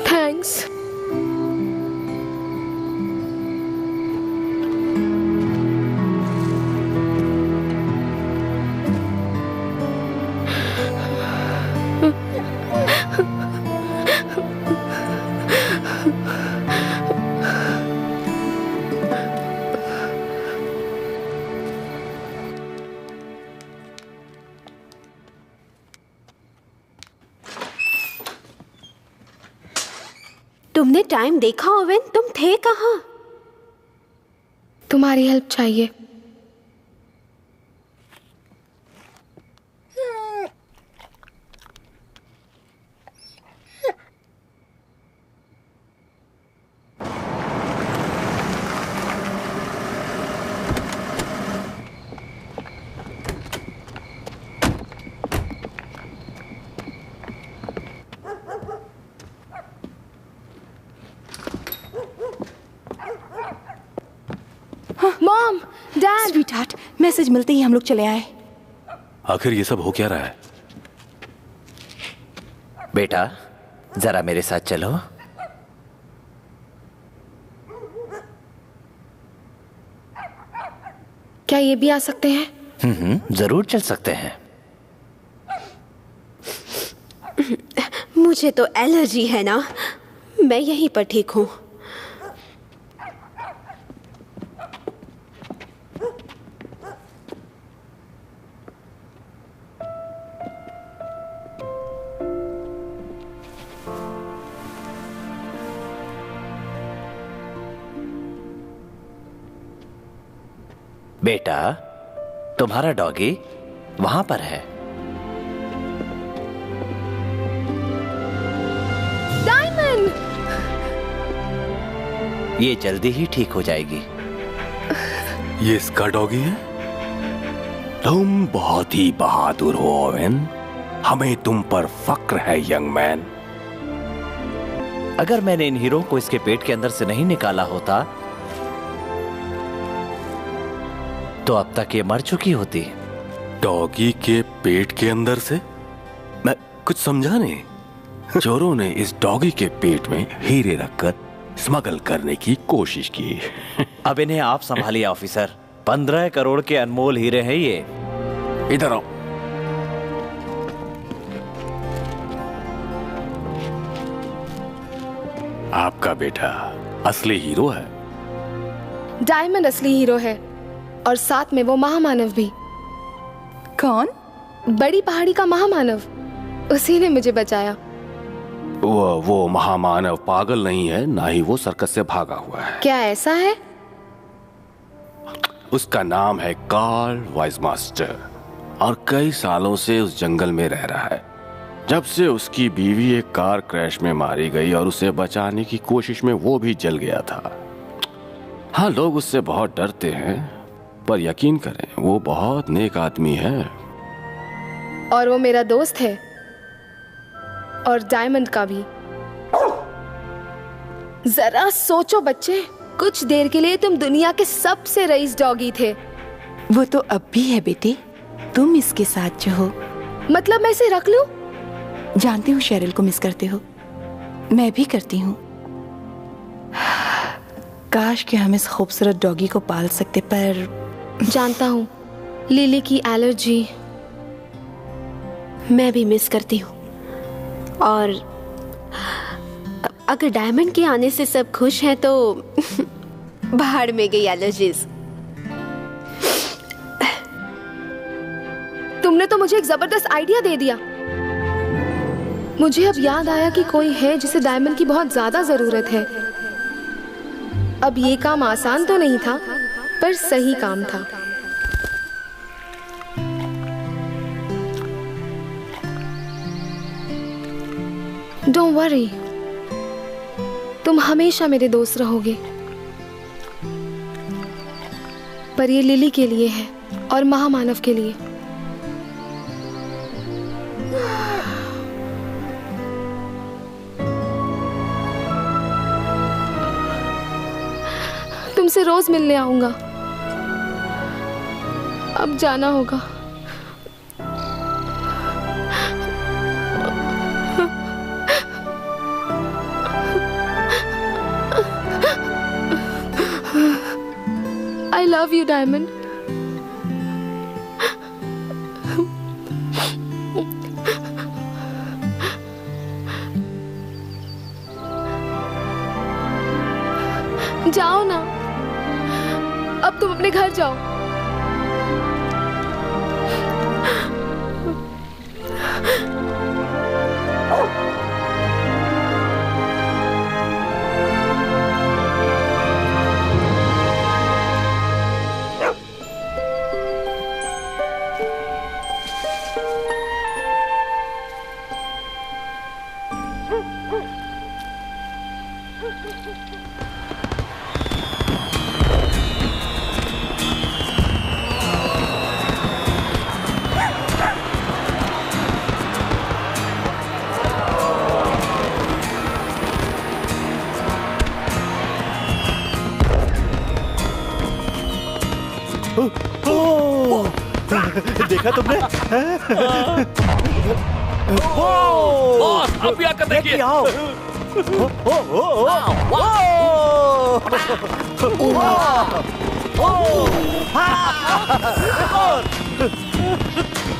[SPEAKER 6] थैंक्स।
[SPEAKER 4] तुमने टाइम देखा ओवेन? तुम थे कहाँ?
[SPEAKER 6] तुम्हारी हेल्प चाहिए। Mom, dad.
[SPEAKER 3] स्वीटहार्ट, मैसेज मिलते ही हम लोग चले आए।
[SPEAKER 5] आखिर ये सब हो क्या रहा है?
[SPEAKER 10] बेटा, जरा मेरे साथ चलो।
[SPEAKER 6] क्या ये भी आ सकते हैं?
[SPEAKER 10] जरूर चल सकते हैं।
[SPEAKER 4] मुझे तो एलर्जी है ना, मैं यहीं पर ठीक हूँ।
[SPEAKER 10] बेटा, तुम्हारा डॉगी वहां पर है।
[SPEAKER 6] डायमंड!
[SPEAKER 10] ये जल्दी ही ठीक हो जाएगी।
[SPEAKER 5] ये इसका डॉगी है?
[SPEAKER 7] तुम बहुत ही बहादुर हो ओवेन, हमें तुम पर फक्र है यंग मैन।
[SPEAKER 10] अगर मैंने इन हीरो को इसके पेट के अंदर से नहीं निकाला होता तो अब तक ये मर चुकी होती।
[SPEAKER 5] डॉगी के पेट के अंदर से? मैं कुछ समझा नहीं। चोरों ने इस डॉगी के पेट में हीरे रखकर स्मगल करने की कोशिश की।
[SPEAKER 10] अब इन्हें आप संभालिए ऑफिसर। 15 करोड़ के अनमोल हीरे हैं ये।
[SPEAKER 5] इधर आओ। आपका बेटा असली हीरो है।
[SPEAKER 6] डायमंड असली हीरो है और साथ में वो महामानव भी।
[SPEAKER 3] कौन?
[SPEAKER 6] बड़ी पहाड़ी का महामानव। उसी ने मुझे बचाया।
[SPEAKER 5] वो महामानव पागल नहीं है, ना ही वो सर्कस से भागा हुआ है।
[SPEAKER 6] क्या ऐसा है?
[SPEAKER 5] उसका नाम है कार्ल वाइजमास्टर और कई सालों से उस जंगल में रह रहा है। जब से उसकी बीवी एक कार क्रैश में मारी गई और उसे बचाने की कोशिश में वो भी जल गया था। हाँ, लोग उससे बहुत डरते हैं, पर यकीन करें वो बहुत नेक आदमी है।
[SPEAKER 6] और वो मेरा दोस्त है और डायमंड का भी। जरा सोचो बच्चे, कुछ देर के लिए तुम दुनिया के सबसे रईस डॉगी थे।
[SPEAKER 3] वो तो अब भी है बेटे, तुम इसके साथ जो हो।
[SPEAKER 6] मतलब मैं इसे रख लूं?
[SPEAKER 3] जानती हूँ शेरिल को मिस करते हो, मैं भी करती हूँ। काश कि हम इस खूबसूरत डॉगी को पाल सकते, पर
[SPEAKER 6] जानता हूँ लिली की एलर्जी।
[SPEAKER 4] मैं भी मिस करती हूँ। और अगर डायमंड के आने से सब खुश हैं तो बाहर में गई एलर्जीज।
[SPEAKER 6] तुमने तो मुझे एक जबरदस्त आइडिया दे दिया। मुझे अब याद आया कि कोई है जिसे डायमंड की बहुत ज्यादा जरूरत है। अब ये काम आसान तो नहीं था, पर सही काम था। डोंट वरी, तुम हमेशा मेरे दोस्त रहोगे। पर ये लिली के लिए है और महामानव के लिए। तुमसे रोज मिलने आऊंगा। अब जाना होगा। I love you, Diamond. जाओ ना, अब तुम अपने घर जाओ।
[SPEAKER 8] देखा तुमने?
[SPEAKER 10] बॉस, आप भी आकर देखिए।
[SPEAKER 8] आओ।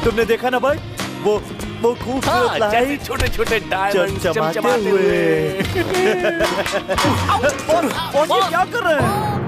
[SPEAKER 8] तुमने देखा ना भाई, वो खूबसूरत लाइट,
[SPEAKER 10] छोटे छोटे डायमंड
[SPEAKER 8] चमचमाते हुए। और ये क्या कर रहे हैं?